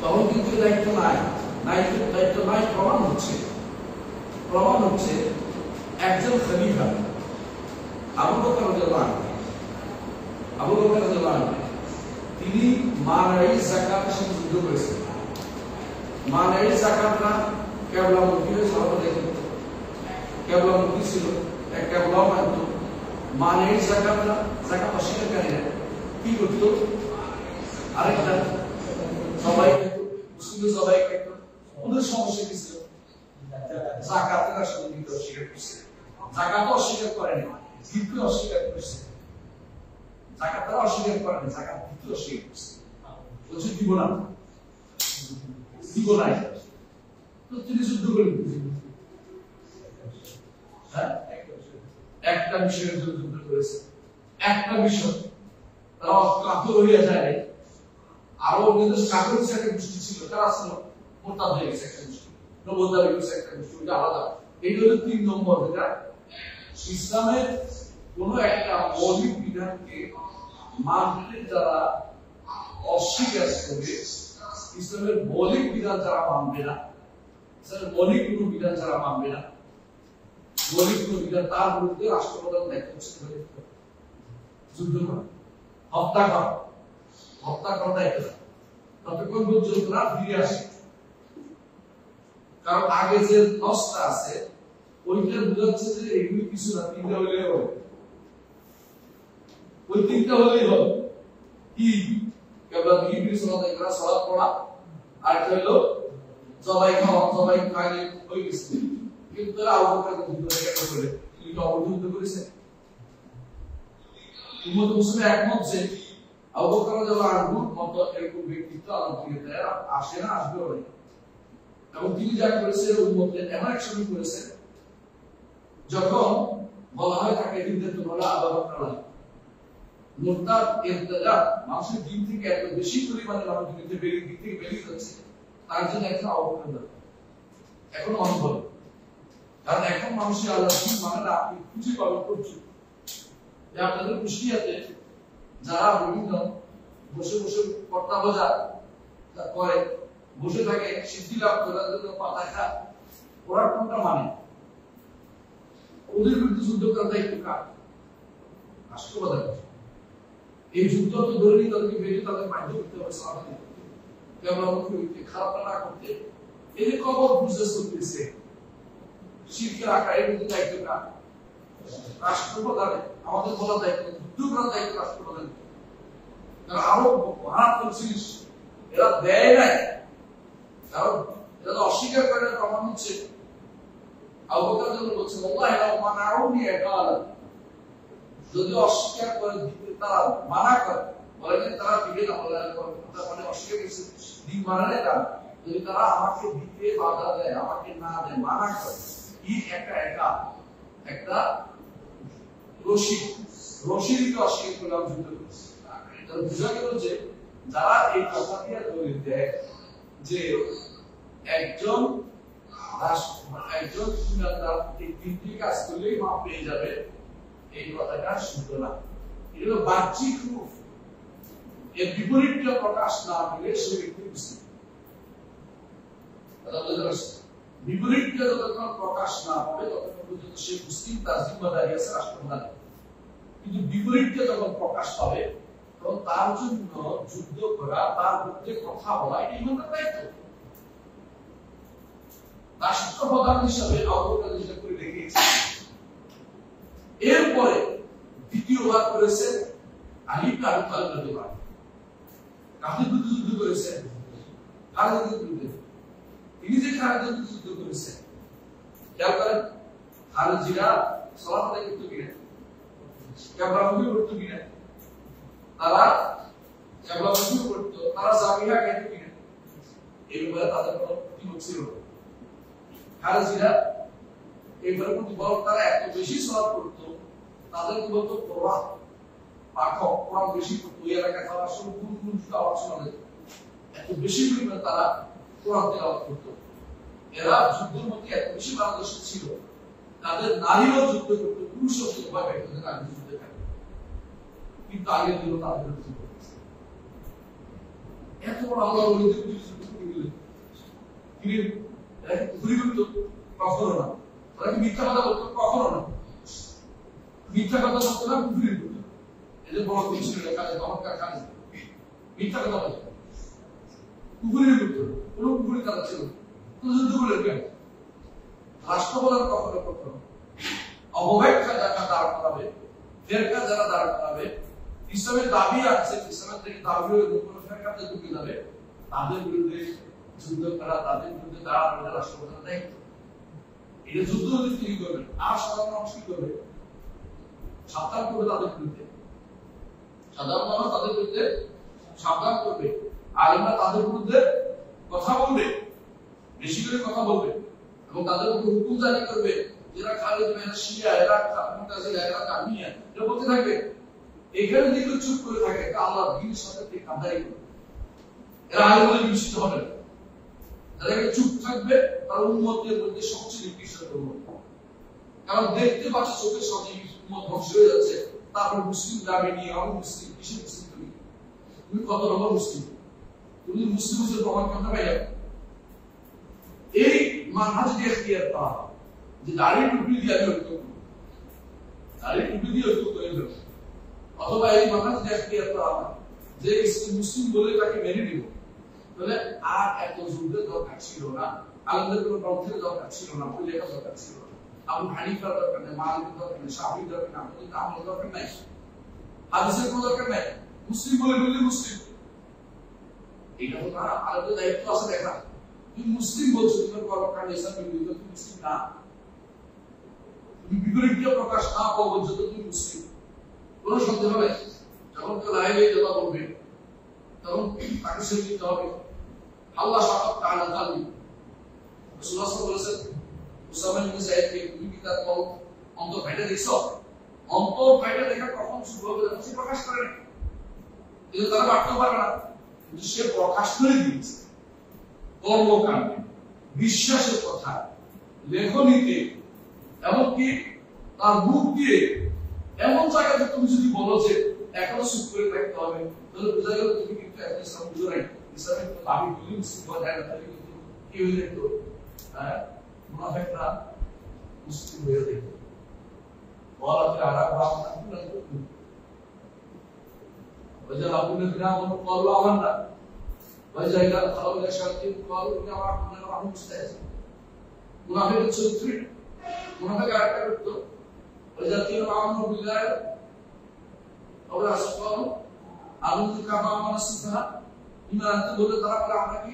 তখন কিন্তু দায়িত্ব নাই, দায়িত্ব নাই। প্রমাণ হচ্ছে একজন খলিফা আবু বকর রাদিয়াল্লাহু আনহু তিনি মানাই যাকাতের সাথে যুদ্ধ করেছেন। মানাই যাকাতটা কেবলামুখী সাহাবা দেখেন, কেবলামুখী ছিল, এক কেবলা মানত। মানাই যাকাতটা যাকাত অস্বীকারীরা কি করত? আরেকটা সবাই মুসলিম সবাই খেত। ওদের সমস্যা কি ছিল? যাকাতের আসলে দিতে অস্বীকার করছে। যাকাত অস্বীকার করেনি, দিতে অস্বীকার করছে। যাকাত অস্বীকার করেনি, যাকাত দিতে অস্বীকার করছে। বলছে দিব না, দিব নাই। তো তিনি যুদ্ধ করে একটা বিষয়ের জন্য যুদ্ধ করেছে, একটা বিষয় তারা কাতর হইয়া যায়। আরো কিন্তু কাতর একটা গোষ্ঠী ছিল, তারা ছিল মোরতাদ হয়ে গেছে একটা গোষ্ঠী, নবুয়ত হয়ে গেছে একটা গোষ্ঠী, ওটা আলাদা। এই হলো 3 নম্বর। যেটা ইসলামের কোন একটা মৌলিক বিধানকে মানতে যারা অস্বীকার করবে, ইসলামের মৌলিক বিধান যারা মানবে না, ইসলামের মৌলিক কোন বিধান যারা মানবে না, মৌলিক কোন বিধান, তার বিরুদ্ধে রাষ্ট্রপ্রধান দায়িত্ব হচ্ছে যুদ্ধ করা, হত্যা করা দায়িত্ব, ততক্ষণ পর্যন্ত না ফিরে আসে। কারণ আগে যে লসটা আছে ওইটা বোঝাচ্ছে যে এগুলি কিছু না, 3টা হলেই হবে, ওই 3টা হলেই হবে। কি কেবল সালাত পড়া, আর একটা হলো জবাই খাওয়া, জবাই খাইলে হয়ে গেছে। কিন্তু তারা আবু বকর যুদ্ধ করে, তিনি তো অবরুদ্ধ করেছে। উম্মত মুসলিম একমত যে আবু বকর রাদিয়াল্লাহু আনহুর মতো এরকম ব্যক্তিত্ব আল্লাহ দিতে আসে না, আসবেও না। এবং তিনি যা করেছেন উম্মতের এমন এক সময় করেছেন যখন বলা হয় তাকে রিদ্দাতুল বলা আবু বকর মুরতাদ ইরতাদাদ, মানুষের দিন থেকে এত বেশি পরিমাণে মানুষ দিন থেকে বেরিয়ে যাচ্ছে, তার জন্য একটা আবু বকর দরকার। এখন অনুভব, কারণ এখন মানুষের আল্লাহ দিন মানে না, আপনি খুঁজে পাবেন প্রচুর। যে আপনাদের কুষ্টিয়াতে যারা বিভিন্ন বসে বসে কর্তা বোঝা করে, বসে থাকে সিদ্ধি লাভ করার জন্য পাতা খা, ওরা কোনটা মানে? ওদের বিরুদ্ধে যুদ্ধ করার দায়িত্ব কার? রাষ্ট্রপ্রধান। এই যুদ্ধ তো ধরে নিয়ে তাদেরকে বেরিয়ে তাদের বাধ্য করতে হবে সালাত করতে, কেবলামুখী হইতে, খারাপ না করতে। এই কবর প্রসেস করতেছে শিরকের আকারে, কিন্তু দায়িত্ব কার? রাষ্ট্রপ্রধানের। আমাদের বলা দায়িত্ব, যুদ্ধ করার দায়িত্ব রাষ্ট্রপ্রধানের। কারণ আরো মারাত্মক জিনিস এরা দেয় নাই, কারণ এরা অস্বীকার করে। প্রমাণ হচ্ছে আবু বকর যখন বলছেন আল্লাহ লাউ মানাউনি ইয়াকাল, যদি অস্বীকার করে দিতে তারা মানা করে, বলেন তারা দিবে না, বলে মানে অস্বীকার করছে, দিন মানা নেই তারা। যদি তারা আমাকে দিতে বাধা দেয়, আমাকে না দেয়, মানা করে, কি একটা রশিদকে অস্বীকার করলাম যুদ্ধ করছে। তাহলে বোঝা গেল যে যারা এই কথা দিয়ে দলিল দেয় যে একজন ইমানদার এই 3টি কাজ করলেই মাপ পেয়ে যাবে, এই কথাটা শুদ্ধ না। এটা হলো বাহ্যিক রূপ, এর বিপরীতটা প্রকাশ না পেলে সে ব্যক্তি মুসলিম। বিপরীতটা যতক্ষণ প্রকাশ না পাবে ততক্ষণ পর্যন্ত সে মুসলিম, তার জিম্মাদারি আছে রাষ্ট্রপ্রধান। কিন্তু বিপরীতটা যখন প্রকাশ পাবে তখন তার জন্য যুদ্ধ করা, তার বিরুদ্ধে কথা বলা, এটি ইমানদার দায়িত্ব। রাষ্ট্রপ্রধান হিসাবে আবু বকর যেটা করে দেখিয়েছে। এরপরে দ্বিতীয়বার করেছে আলী ইবনে আবি তালিব রাদিয়াল্লাহু আনহু। কাদের বিরুদ্ধে যুদ্ধ করেছেন? খালিদের বিরুদ্ধে। তিনি যে খালিদের বিরুদ্ধে যুদ্ধ করেছেন, খেয়াল করেন, খালিজিরা সালাত আদায় করতো কিনা, কেবলামুখী করতো কিনা, তারা কেবলামুখী করতো, তারা জামিয়া খেত কিনা, এই ব্যাপারে তাদের কোনো দ্বিমত ছিল না। খালিজিরা এইবারে কিন্তু বল তারা এত বেশি সালাত করতো, তাদের কি বলতো কোরআন পাঠক, কোরআন বেশি করতো, এই এলাকায় তারা আসলে গুনগুন আওয়াজ শোনা যেত, এত বেশি পরিমাণে তারা কোরআন তেলাওয়াত করতো। এরা যুদ্ধের মধ্যে এত বেশি পারদর্শী ছিল, তাদের নারীরাও যুদ্ধ করতো, পুরুষও ভয় পেত যে নারী যুদ্ধে থাকে, কিন্তু আগের দিনও তাদের যুদ্ধ করতেছে। এত বড় আল্লাহ ওলিদের যুদ্ধ কুফরি করতো কখনো না, তারা কি মিথ্যা কথা বলতো কখনো না, মিথ্যা কথা বলতো না, কুফরি করতো। এদের বড় কিছু কাজে চমৎকার কাজে মিথ্যা কথা বলতো, কুফরি করতো, কোনো কুফরি কাজ ছিল তো যুদ্ধ করে কেন? রাষ্ট্র বলার কখনো কখনো অবব্যাখ্যা যারা দাঁড় করাবে, ফেরকা যারা দাঁড় করাবে, ইসলামের দাবি আছে, ইসলামের থেকে দাবি হয়ে কোনো ফেরকাতে ঢুকে যাবে, তাদের বিরুদ্ধে যুদ্ধ করা, তাদের বিরুদ্ধে দাঁড়ানো রাষ্ট্রপ্রধানের দায়িত্ব। এটা যুদ্ধ যদি তিনি করবেন, আর সাধারণ মানুষ কি করবে? সাবধান করবে তাদের বিরুদ্ধে, সাধারণ মানুষ তাদের বিরুদ্ধে সাবধান করবে, আলেমরা তাদের বিরুদ্ধে কথা বলবে, বেশি করে কথা বলবে এবং তাদের উপর হুকুম জারি করবে, এরা খালিদ, এরা শিয়া, এরা মুতাজিলা, এরা জামিয়া, এটা বলতে থাকবে। এখানে যদি কেউ চুপ করে থাকে, আল্লাহর দ্বীনের সাথে কাঁদাই করবে, এরা আলেম বলে বিবেচিত হবে না। যারা চুপ থাকবে তার উম্মতের মধ্যে সবচেয়ে নিকৃষ্ট উম্মত, কারণ দেখতে পাচ্ছে চোখের সামনে উম্মত ধ্বংস হয়ে যাচ্ছে, তারপর মুসলিম যাবে নিয়ে আমি মুসলিম, কিসের মুসলিম? তুমি কত নম্বর মুসলিম? তুমি মুসলিম হিসেবে প্রমাণ করতে পারবে? এই মানহাজ দিয়ে এখতিয়ার করা যে দাড়ি টুপি দিয়ে আমি ঐক্য করব, দাড়ি টুপি দিয়ে ঐক্য করে দেব, অথবা এই মানহাজ দিয়ে এখতিয়ার করা যে মুসলিম বলে তাকে মেনে নিব, তাহলে আর এত যুদ্ধের দরকার ছিল না, আলেমদের কোনো গ্রন্থের দরকার ছিল না, বই লেখার দরকার ছিল না, আবু হানিফার দরকার নেই, মালিকের দরকার নেই, শাফির দরকার নেই, আমাদের আমলের দরকার নাই, হাদিসের কোনো দরকার নাই, মুসলিম বলে বললে মুসলিম। এটা তো তারা আলেমদের দায়িত্ব আছে দেখা, তুমি মুসলিম বলছো, তোমার কর্মকাণ্ড ইসলাম বিরোধী, তুমি মুসলিম না, তুমি বিপরীত প্রকাশ না পাওয়া পর্যন্ত তুমি মুসলিম, কোনো সন্দেহ নেই। যখন কেউ লাইলে কথা বলবে তখন তাকে সে নিতে হবে। আল্লাহ সাকাত তাআলা তাআলা রাসূলুল্লাহ সাল্লাল্লাহু আলাইহি ওয়াসাল্লাম উসামা ইবনে যায়েদকে তুমি কি তার অন্তর ফাইটা দেখছো? অন্তর ফাইটা দেখা কখন শুরু হবে? যখন সে প্রকাশ করে না, কিন্তু তারা বাড়তে পারবে না, কিন্তু সে প্রকাশ করে দিয়েছে কর্মকাণ্ডে, বিশ্বাসের কথা, লেখনীতে, এমনকি তার মুখ দিয়ে এমন জায়গাতে তুমি যদি বলো যে এখনো চুপ করে থাকতে হবে, তাহলে বোঝা গেল তুমি কিন্তু এখন ইসলাম বুঝো নাই, ইসলামের দাবি বলি মুসলিম হওয়া যায় না, তাহলে কিন্তু কি হয়ে যেত? মুনাফিকরা মুসলিম হয়ে যেত। বলাতে আরাব রামনা وإذا لقوا الذين آمنوا قالوا آمنا وإذا خلوا إلى شياطين قالوا إنا معكم مستهزئون। মুনাফিকের চরিত্র, মুনাফিক আরেকটা করতো, وإذا قيل آمنوا بالله أو رسوله آمنوا كما آمن السفهاء। ইমান আনতে বললে তারা বলে আমরা কি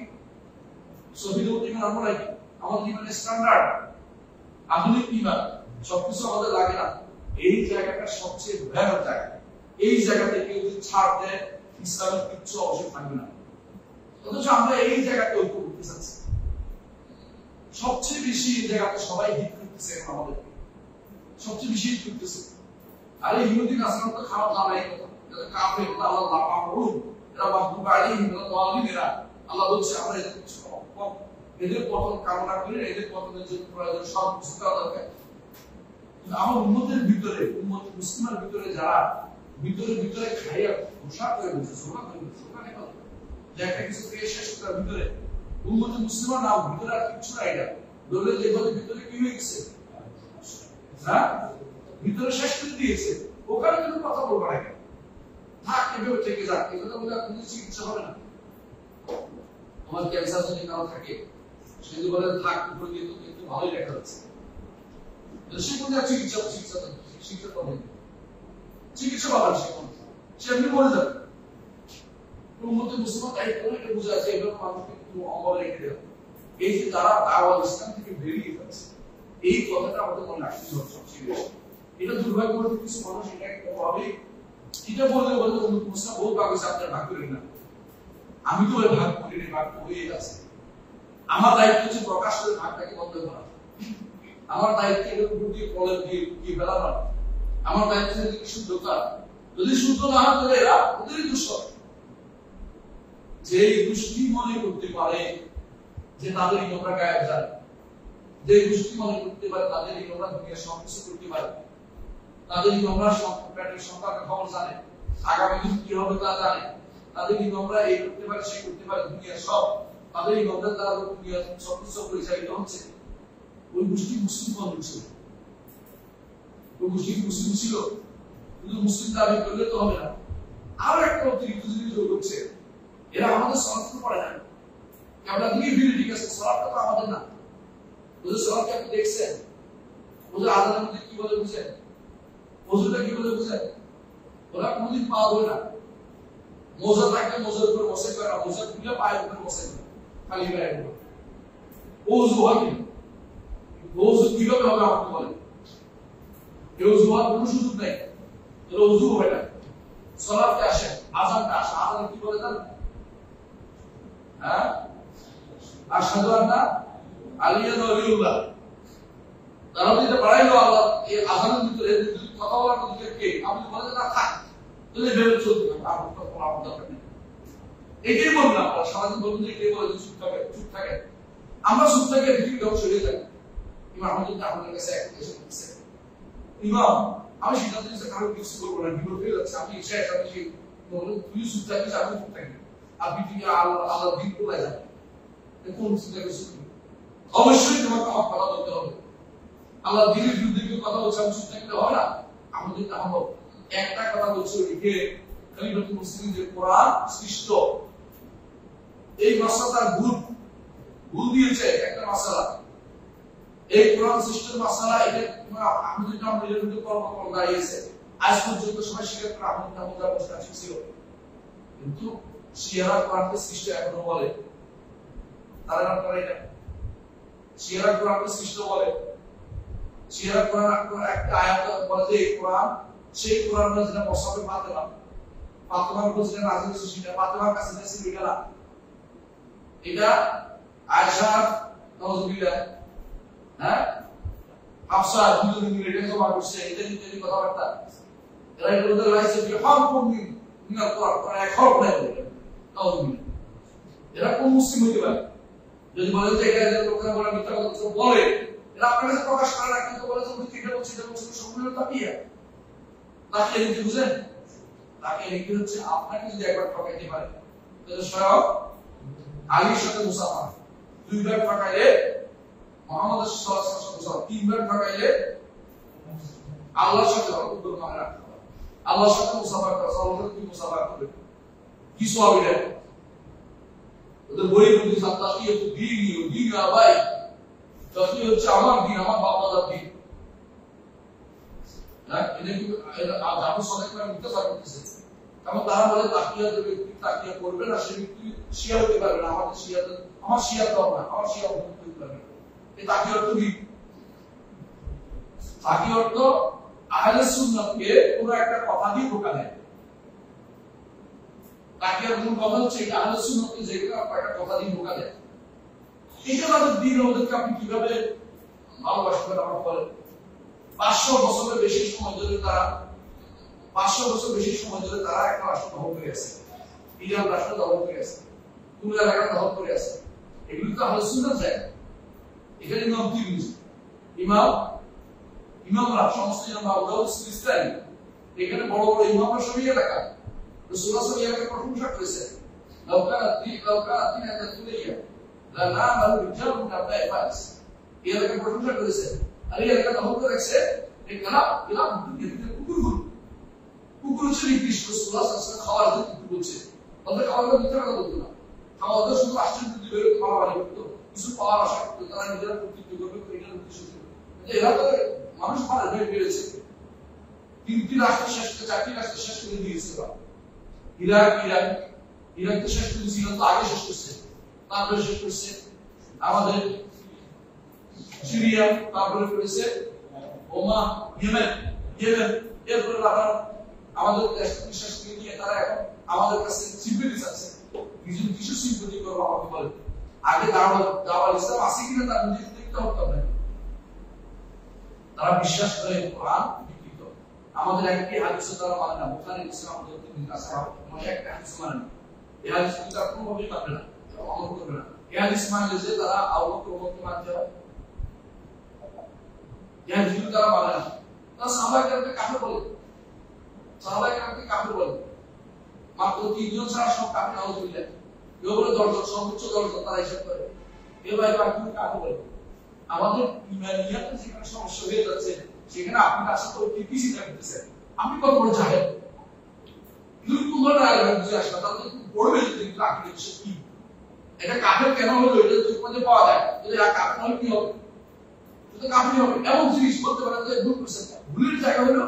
শহীদ ইমান, আমরা কি আমাদের ইমানের স্ট্যান্ডার্ড আধুনিক ইমান, সবকিছু আমাদের লাগে না। এই জায়গাটা সবচেয়ে ভয়ানক জায়গা, এই জায়গাতে কেউ যদি ছাড় দেয় ইসলামের কিচ্ছু অবশ্যই থাকবে না। অথচ আমরা এই জায়গাতে ঐক্য করতে চাচ্ছি, সবচেয়ে বেশি এই জায়গাতে সবাই হিট করতেছে, আমাদের সবচেয়ে বেশি হিট করতেছে। আর এই ইহুদি নাসারা তো খারাপ না, এই কথা যারা কাফের, আল্লাহ লাপাহুম, এরা মাহবুব আলাইহিম, এরা তাওয়ালিন, এরা আল্লাহ বলছে আমরা এদের কিছু এদের পতন কামনা করি, এদের পতনের জন্য প্রয়োজন সব কিছু করা দরকার। আমার উম্মতের ভিতরে, উম্মত মুসলিমের ভিতরে যারা ভিতরে খাইয়া ঘোষণা করে বলছে, সোনা করে বলছে, সোনা কেন যে একটা কিছু পেয়ে শেষ করার ভিতরে উম্মতে মুসলিমের নাম ভিতরে আর কিছু নাই, এটা বললে যে ভিতরে কি হয়ে গেছে, হ্যাঁ ভিতরে শেষ করে দিয়েছে, ওখানে কিন্তু কথা বলবো না, থাক এভাবে থেকে যাক, এগুলো বলে কোনো চিকিৎসা হবে না। তোমার ক্যান্সার যদি কারো থাকে, সে যদি বলে থাক উপরে দিয়ে তো একটু ভালোই দেখা যাচ্ছে, সে কোন চিকিৎসা শিক্ষা করবে, চিকিৎসা পাবেন সে এমনি মরে যাবে। উম্মতে মুসলিম দায়িত্ব এটা বুঝে আছে, এভাবে মানুষকে একটু অমর রেখে দেবে। এই যে তারা দাওয়াত ইসলাম থেকে বেরিয়ে যাচ্ছে, এই কথাটা আমাদের মনে রাখতে হবে সবচেয়ে বেশি। এটা দুর্ভাগ্যবশত কিছু মানুষ এটা ভাবে, এটা বললে উম্মতে মুসলিম বহু ভাগ হয়েছে, আপনার ভাগ করেন না, আমি তো ওই ভাগ করিনি, ভাগ হয়ে যাচ্ছে। আমার দায়িত্ব হচ্ছে প্রকাশ করে ভাগটাকে বন্ধ করা, আমার দায়িত্ব এর উপর দিয়ে কলের দিয়ে ফেলা নয়, আমার দায়িত্ব হচ্ছে শুদ্ধতা। যদি শুদ্ধ না হয় তাহলে এরা ওদেরই দোষ। যে গোষ্ঠী মনে করতে পারে যে তাদের ইমামরা গায়েব জানে, যে গোষ্ঠী মনে করতে পারে তাদের ইমামরা দুনিয়া সবকিছু করতে পারে, তাদের ইমামরা পেটের সন্তানের খবর জানে, আগামী দিন কি হবে তা জানে, তাদের ইমামরা এই করতে পারে সে করতে পারে, দুনিয়া সব, তাদের ইমামদের দ্বারা দুনিয়া সবকিছু পরিচালিত হচ্ছে, ওই গোষ্ঠী মুসলিম মানুষ ছিল, ওই গোষ্ঠী মুসলিম ছিল। শুধু মুসলিম দাবি করলে তো হবে না, আরো একটা অতিরিক্ত জিনিস যোগ হচ্ছে, এরা আমাদের সলাৎকে পড়ে না। আমরা দিকে ভিড়ে ঠিক আছে, সলাৎটা তো আমাদের না। ওদের সলাৎকে আপনি দেখছেন, ওদের আজানের মধ্যে কি বলে বুঝেন, ওজুটা কি বলে বুঝেন? ওরা কোনদিন পা ধোয় না, মোজা থাকলে মোজার উপর বসে করে না, মোজা খুলে পায়ের উপর বসে করে, খালি পায়ের উপর। ওজু হয় কি? ওজু কিভাবে হবে আমাকে বলে? এই ওজু হওয়ার কোনো সুযোগ নেই, ওজু হয় না। সলাতে আসে, আজানটা আসে, আজান কি বলে জানেন? হ্যাঁ, আশহাদু আন্না আলিয়ান ওয়ালিউল্লাহ। তারা যদি বাড়াইলো আল্লাহ এই আজানের ভিতরে যদি কথা বলার মধ্যে কে আপনি বলেন না থাক, তাহলে ভেবে চলতে হবে, আর কোনো কোনো দরকার নেই। এটাই বলবেন আপনারা সারাদিন বলবেন যে কে বলে চুপ থাকে, চুপ থাকে। আমরা চুপ থাকে পৃথিবী ধ্বংস হয়ে যাবে। ইমাম আহমদ আপনাদের কাছে একটা এসে বলছে, ইমাম আমি সিদ্ধান্ত নিয়েছি কারো কিছু করবো না, বিপদ হয়ে যাচ্ছে, আমি এসে একটা বেশি বললেন তুই চুপ থাকিস, আমি চুপ থাকি, আপনি থেকে আল্লাহ দিন কোথায় যাবে? কোন চিন্তা করছি? অবশ্যই তোমাকে আমার কথা বলতে হবে। আল্লাহ দিনের বিরুদ্ধে কেউ কথা বলছে, আমি চুপ থাকতে হবে না। আমাদের আহমদ একটা কথা বলছে, ওইকে খলিফাতুল মুসলিমিন যে কোরআন সৃষ্ট, এই মাসআলার ভুল দিয়েছে একটা মাসআলা, এই কোরআন সৃষ্টির মাসআলা, এটা আহমদ নামের বিরুদ্ধে কর্মকর্তা দাঁড়িয়েছে। আজ পর্যন্ত সবাই স্বীকার করে আহমদ নামদার প্রশ্ন ছিল, কিন্তু শিয়ারা কোরআনকে সৃষ্টি এখনো বলে, তারা না করে এটা। শিয়ারা কোরআনকে সৃষ্ট বলে, শিয়ারা কোরআন একটা আয়াত বলে যে কোরআন সেই কোরআন যেটা মুসাফে ফাতেমার উপর যেটা নাযিল হয়েছে, সেটা ফাতেমার কাছে ছিল এটা না, এটা আয়েশা নাউজুবিল্লাহ, হ্যাঁ, হাফসা দুজনে মিলে এটা জমা করছে, এটা নিয়ে কথাবার্তা। এরা বলতে লাইছে যে হাকুম মিনাল কোরআন, কোরআন এক হরফ নাই বলে নাউজুবিল্লাহ। এরা কোন মুসলিম হতে পারে যদি বলে যে এটা যে লোকেরা বলে মিথ্যা কথা বলে, এরা আপনার কাছে প্রকাশ করে না, কিন্তু বলে যে উনি এটা বলছে, এটা বলছে, সম্পূর্ণ তাকিয়া তাকিয়ে নিতে বুঝেন। তাকিয়ে নিতে হচ্ছে আপনাকে যদি একবার ঠকাইতে পারে, তাহলে স্বয়ং আলীর সাথে মুসাফা, দুইবার ঠকাইলে মুহাম্মদ সাল্লাল্লাহু আলাইহি ওয়াসাল্লাম, তিনবার ঠকাইলে আল্লাহর সাথে উত্তর মানে রাখতে হবে। আল্লাহর সাথে মুসাফা করা, আল্লাহর সাথে মুসাফা করবে, কি সওয়াব এটা? ওদের বই বলতে তাকিয়ে তো দিন ভাই, তাকিয়ে হচ্ছে আমার দিন, আমার বাপ দাদার দিন। হ্যাঁ, এটা কি আপনি সবাই করে মুক্তাসার করতেছে? কারণ তারা বলে তাকিয়া যে ব্যক্তি তাকিয়া করবে না, সে ব্যক্তি শিয়া হতে পারবে না। আমাদের শিয়া, আমার শিয়া তো না, আমার শিয়া হতে পারবে না। এই তাকিয়া অর্থ কি? তাকিয়া অর্থ আহলে সুন্নাতকে পুরো একটা কথা দিয়ে ধোঁকা দেয়। তাকিয়ার মূল কথা হচ্ছে এটা আহলে সুন্নাতকে যেগুলো একটা কথা দিয়ে ধোঁকা দেয়। এটা তাদের দিন, ওদেরকে আপনি কিভাবে ভালোবাসবেন আমার বলেন? 500 বছরের বেশি সময় ধরে তারা 500 বছর বেশি সময় ধরে তারা একটা রাষ্ট্র দখল করে আছে, ইরান রাষ্ট্র দখল করে আছে, কোন এলাকা দখল করে আছে। এগুলো তো আহলে সুন্নাত যায়। এখানে ইমাম তিরমিজি, ইমামরা সমস্ত ইমাম আবু দাউদ সিস্তানি, এখানে বড় বড় ইমামরা সবই এলাকা রাসূলুল্লাহ সাল্লাল্লাহু আলাইহি ওয়াসাল্লাম প্রশংসা করেছে, লাউকা তিন আয়াতুলিয়া লা না'মালু বিজারুন কাবলা ইবাস, এই এলাকা প্রশংসা করেছে। আর এই এলাকা দখল করে রাখছে এই কালা কুকুর হচ্ছে নির্দিষ্ট, রাসূলুল্লাহ সাল্লাল্লাহু আলাইহি ওয়াসাল্লাম খাওয়ার জন্য কুকুর বলছে, ওদের খাওয়ার মিথ্যা কথা বলতো না, খাওয়ার শুধু আশ্চর্য দিবে, খাওয়া করতো, কিছু পাওয়ার আশা করতো, তারা নিজেরা কর্তৃত্ব করবে, এটার উদ্দেশ্য ছিল। এরা তো মানুষ মারা হয়ে বেড়েছে, 3টি রাষ্ট্র শেষ করে 4টি রাষ্ট্র শেষ করে দিয়েছে। ইরাক তো শেষ করে ছিল, তো আগে শেষ করছে, তারপরে শেষ করছে আমাদের সিরিয়া, তারপরে করেছে ওমান, ইয়েমেন, এরপরে আমাদের দেশ বিশ্বাস করে নিয়ে তারা এখন আমাদের কাছে সিম্পেথি চাচ্ছে। কিছু সিম্পেথি করবো আমাকে বলে, আগে দাওয়াত ইসলাম আছে কিনা তার নিজেকে দেখতে হবে। তারা বিশ্বাস করে কোরআন বিকৃত। আমাদের একটি হাদিস তারা মানে না, বুখারী মুসলিম আমাদের তিন আছে, মানে একটা হাদিস মানে না, এই হাদিস তারা কোনোভাবেই মানবে না, আমল করবে না। এই হাদিস মানলে যে তারা আবু বকর ওমরকে মানতে হবে, এই হাদিস তারা মানে না। তারা সাহাবায়ে কাফের বলে, সাহাবায়ে কাফের বলে, মাত্র 3 জন ছাড়া সব কাফের, নাউজুবিল্লাহ। কেউ বলে দর্শক সর্বোচ্চ দর্শক তারা হিসাব করে, কেউ ভাই বাকি কাকে বলে। আমাদের ইমানিয়াতে যেখানে সমস্যা হয়ে যাচ্ছে সেখানে আপনি তার সাথে কি চিন্তা করতেছেন, আপনি কত বড় জাহেল, কিন্তু কোন ধরনের আগে বুঝে আসবে তাহলে পড়বে যদি কিন্তু আকিদা বিষয় কি, এটা কাফের কেন হলো এটা যদি মধ্যে পাওয়া যায়, যদি কাফের হলে কি হবে, শুধু কাফেরই হবে। এমন জিনিস বলতে পারেন যে ভুল করছেন, ভুলের জায়গা হলো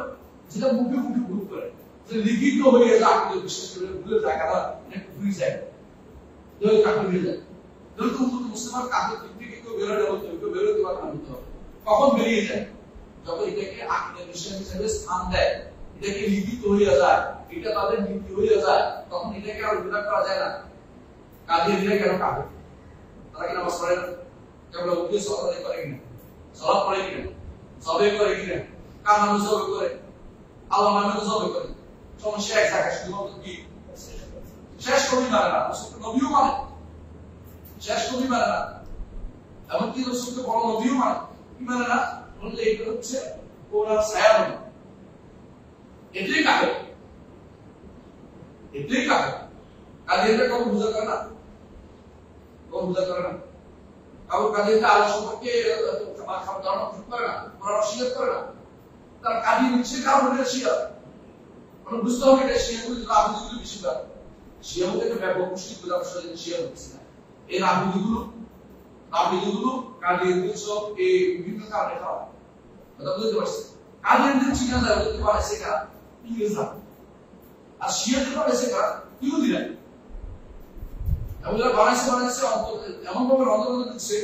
যেটা মুখে মুখে ভুল করে, যে লিখিত হয়ে যায় আকিদা বিশ্বাস করে ভুলের জায়গাটা একটু ভুল যায়, যদি কাফের হয়ে যায়। যেহেতু মুসলমান কাফের থেকে কেউ বেরোতে হবে, কেউ বেরোতে পারবে না, হতে হবে। কখন বেরিয়ে যায়? যখন এটাকে আকিদা বিশ্বাস হিসেবে স্থান দেয়, এটাকে লিখিত হয়ে যায়, এটা তাদের নীতি হয়ে যায়, তখন এটাকে আর বিরোধ করা যায় না। কাদিয়ানীরা কেন কাফের? তারা কি নামাজ পড়ে না? কেবল উদ্দেশ্য সালাত করে কিনা? সালাত পড়ে কিনা? জবে করে কিনা? কার নামে জবে করে? আল্লাহর নামে জবে করে। সমস্যা এক জায়গায়, শুধুমাত্র কি শেষ কবি মানে না, রসুলকে নবীও মানে, শেষ কবি মানে না, এমনকি রসুলকে বড় নবীও মানে, কি মানে না? বললে এটা হচ্ছে কোরআন ছায়া নবী, এটাই কাফের, এটাই কাফের। কাদিয়ানীরা কখন বুঝা করে না, কখন বুঝা করে না, কারণ কাদিয়ানীরা আল্লাহ সম্পর্কে খাবার ধারণা করে না, কোরআন অস্বীকার করে না, তারা কাদিয়ানী সে কারণে শিয়া, মানে বুঝতে হবে এটা শিয়াগুলি রাজনীতিগুলো বেশি করে, শিয়া হতে একটা ব্যাপক মুশরিক বলে আমরা সবাই শিয়া হচ্ছে না, এই রাজনীতিগুলো কাদিয়ানীদের সব এই বিভিন্ন কারণে খাওয়া, কথা বুঝতে পারছি। কাদিয়ানীদের চিনা যায় ওদেরকে বানাইছে কারা? ইংরেজরা। আর শিয়াদের বানাইছে কারা? ইহুদিরা। এগুলো বানাইছে এমন ভাবে রন্ধন দিচ্ছে,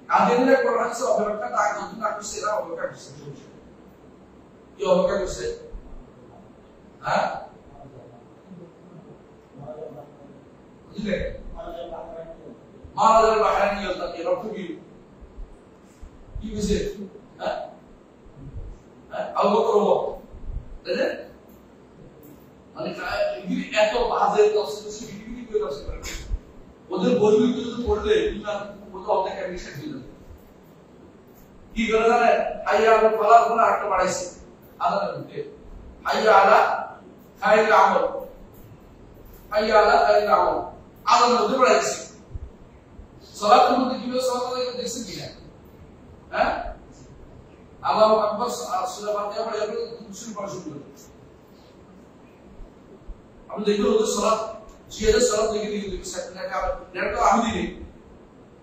কাদিয়ানীরা কোরআন হাদিসে অবহেলা তাক নতুন না করছে, এরা অবহেলা করছে। কি অবহেলা করছে? হ্যাঁ, বুঝলে মারাজাল বাহরাইনি আলতাকি রব্বু কি বুঝে? হ্যাঁ, আবু বকর তাই না? মানে এত বাজে তফসিল বিক্রি করে তফসিল করে, ওদের বইগুলো যদি পড়লে ইমান ওটা অনেক মিশে দিল। কি করে জানেন? হাইয়া আলা ফালাহ করে একটা বাড়াইছে আদানের মধ্যে, হাইয়া আলা খায়রুল আমল, হাইয়া আলা খায়রুল আমল আদানের মধ্যে বাড়াইছে। সালাতের মধ্যে কিভাবে সালাত আদায় করে দেখছেন কিনা? হ্যাঁ, আল্লাহু আকবার সূরা ফাতিহা পড়ে যাবে, দুসুর পড়া শুরু করে। আমি দেখবো ওদের সালাত, জিয়াদের সালাত দেখে দিই সেটাকে আবার এটা আমি দিই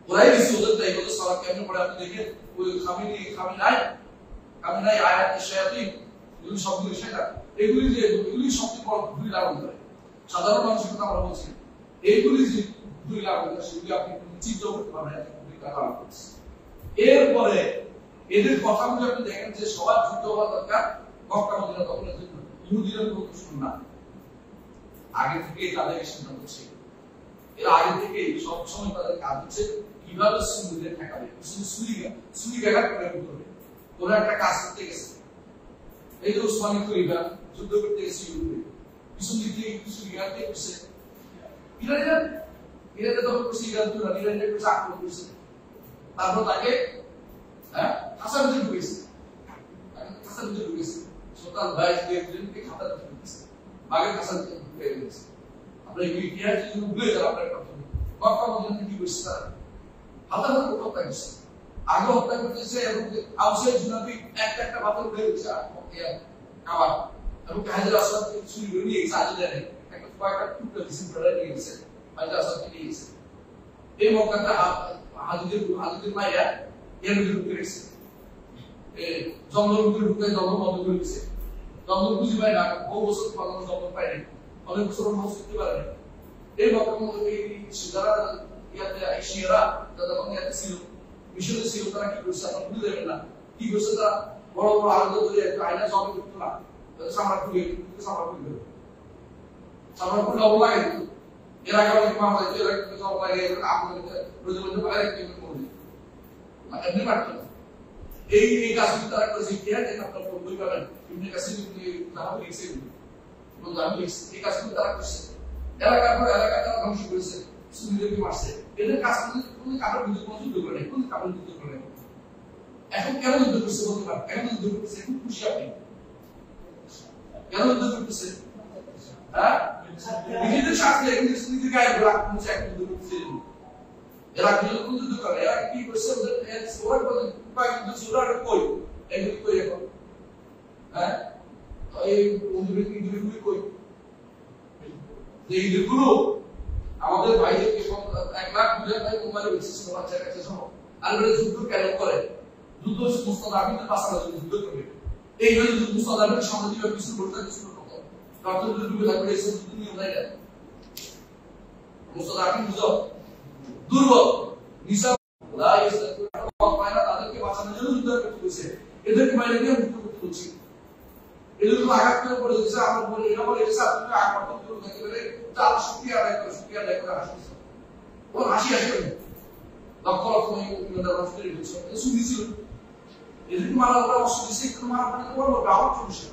ওরাই দিছি ওদের, তাই ওদের সালাত কেমন পড়ে আপনি দেখেন, ওই খামি নাই আয়াত শায়াতিন এগুলি সবগুলো সেটা, এগুলি সবচেয়ে বড় ভুল লাভ করে সাধারণ মানুষের কথা আমরা বলছি, এইগুলি যে ভুল লাভ করে সেগুলি আপনি চিন্তা করতে পারবেন না ভুল লাভ করছে। এরপরে এদের কথাগুলো আপনি দেখেন যে সবার যুদ্ধ হওয়া দরকার মক্কা মদিনা দখলের জন্য, ইহুদিরা কোনো শুনুন না, আগে থেকে তাদের সিদ্ধান্ত ছিল, এর আগে থেকে সব সময় তাদের কাজ হচ্ছে কিভাবে সুন্নিদের ঠেকাবে, সুরিঘাট করে করবে। ওরা একটা কাজ করতে গেছে, এই যে ওসমানী খলিফা যুদ্ধ করতে গেছে ইউরোপে, পিছন দিক থেকে কিছু ইরাকে করছে, ইরানে দখল করছে, ইরানে করছে আক্রমণ করছে, তারপর তাকে খাসার ভিতরে ঢুকেছে, সুলতান বাইশ দিনকে খাতা ঢুকেছে, বাঘের খাসার ভিতরে ঢুকে গেছে। আমরা এই ইতিহাস যদি ভুলে যান আপনার কথা, মক্কা মদিনাতে কি করছে তারা? হাজার হাজার হত্যা করছে, আগে হত্যা করতেছে এবং আউসাই জুনাবি একটা পাথর উঠে গেছে কাবার, এবং হাজার আসাদকে চুরি করে নিয়ে গেছে, আজও জানে একটা কয়েকটা টুকরো দিচ্ছে নিয়ে গেছে, হাজার আসাদকে নিয়ে গেছে। এই মক্কাতে হাজুদের মাইয়া এর ভিতরে ঢুকে গেছে, জঙ্গল ভিতরে ঢুকে জঙ্গল বন্ধ করে দিচ্ছে, জঙ্গল বুঝি পায় না, বহু বছর পর্যন্ত জঙ্গল পায়নি, অনেক বছর মানুষ করতে পারে না। এই মক্কা যারা শিয়ারা যখন ছিল মিশরে ছিল, তারা কি করছে আপনারা ভুলে যাবেন না, কি করছে তারা বড় বড় আলাদা করে আয়না জমা করতো না, সামরা খুলে লবণ লাগে দিত, এর আগে অনেক মামলা দিত, এর আগে জব লাগে আপনাদের রোজে রোজে আরেক পেমেন্ট করে দিত, এমনি পারত না। এই কাজগুলো তারা করেছে, ইতিহাস আপনার বই পাবেন, এমনি কাছে লিখছে, আমি লিখছি, এই কাজগুলো তারা করছে, এলাকার পর এলাকা তারা ধ্বংস করেছে, সুন্নিদেরকে মারছে, এদের কাজ কোন কাপড় বিদ্যুৎ কোনো যুদ্ধ করে নাই, কোন কাপড় যুদ্ধ করে নাই। এখন কেন যুদ্ধ করছে বলতে পারেন? কেন যুদ্ধ করছে? খুব খুশি আপনি কেন যুদ্ধ করতেছে? হ্যাঁ, নিজেদের স্বার্থে নিজেদের গায়ে রাখ মুছে এক যুদ্ধ করছে এরা কিন্তু যুদ্ধ করে এরা কি করছে ওরা কয়েকদিন সুরার কই এগুলি কই এখন হ্যাঁ এই ইন্দ্রিয়গুলি কই যে ইন্দ্রিয়গুলো আমাদের ভাইদেরকে 1 লাখ 2 লাখ ভাই মোবাইলে বেশি বাচ্চা কাছে সব আর যুদ্ধ কেন করে যুদ্ধ মুস্তাদাবিদের পাশাপাশি যুদ্ধ করবে এই হলো যুদ্ধ মুস্তাদাবিদের সামনে দিবে কিছু করতে কিছু করতে কারণ যুদ্ধ লাগবে এই যুদ্ধ নিয়ে যায় না মুস্তাদাবিদ বুঝো দুর্বল নিসা লা ইস্তাকুর পায়না তাদেরকে বাঁচানোর জন্য যুদ্ধ করতে হচ্ছে এদেরকে বাইরে দিয়ে যুদ্ধ করতে হচ্ছে এদের তো আঘাত করে পড়ে যাচ্ছে আমরা বলি এটা বলে এসে আপনি আঘাত করতে দেখতে পেলে তার শক্তি আদায় করে আসছে ও হাসি আসবে লক্ষ লক্ষ মিলিয়ন রাষ্ট্র দিচ্ছে সুদি ছিল এদিকে মারা ওরা অস্ত্র দিচ্ছে একটু মারা পড়ে বলবো আমার সমস্যা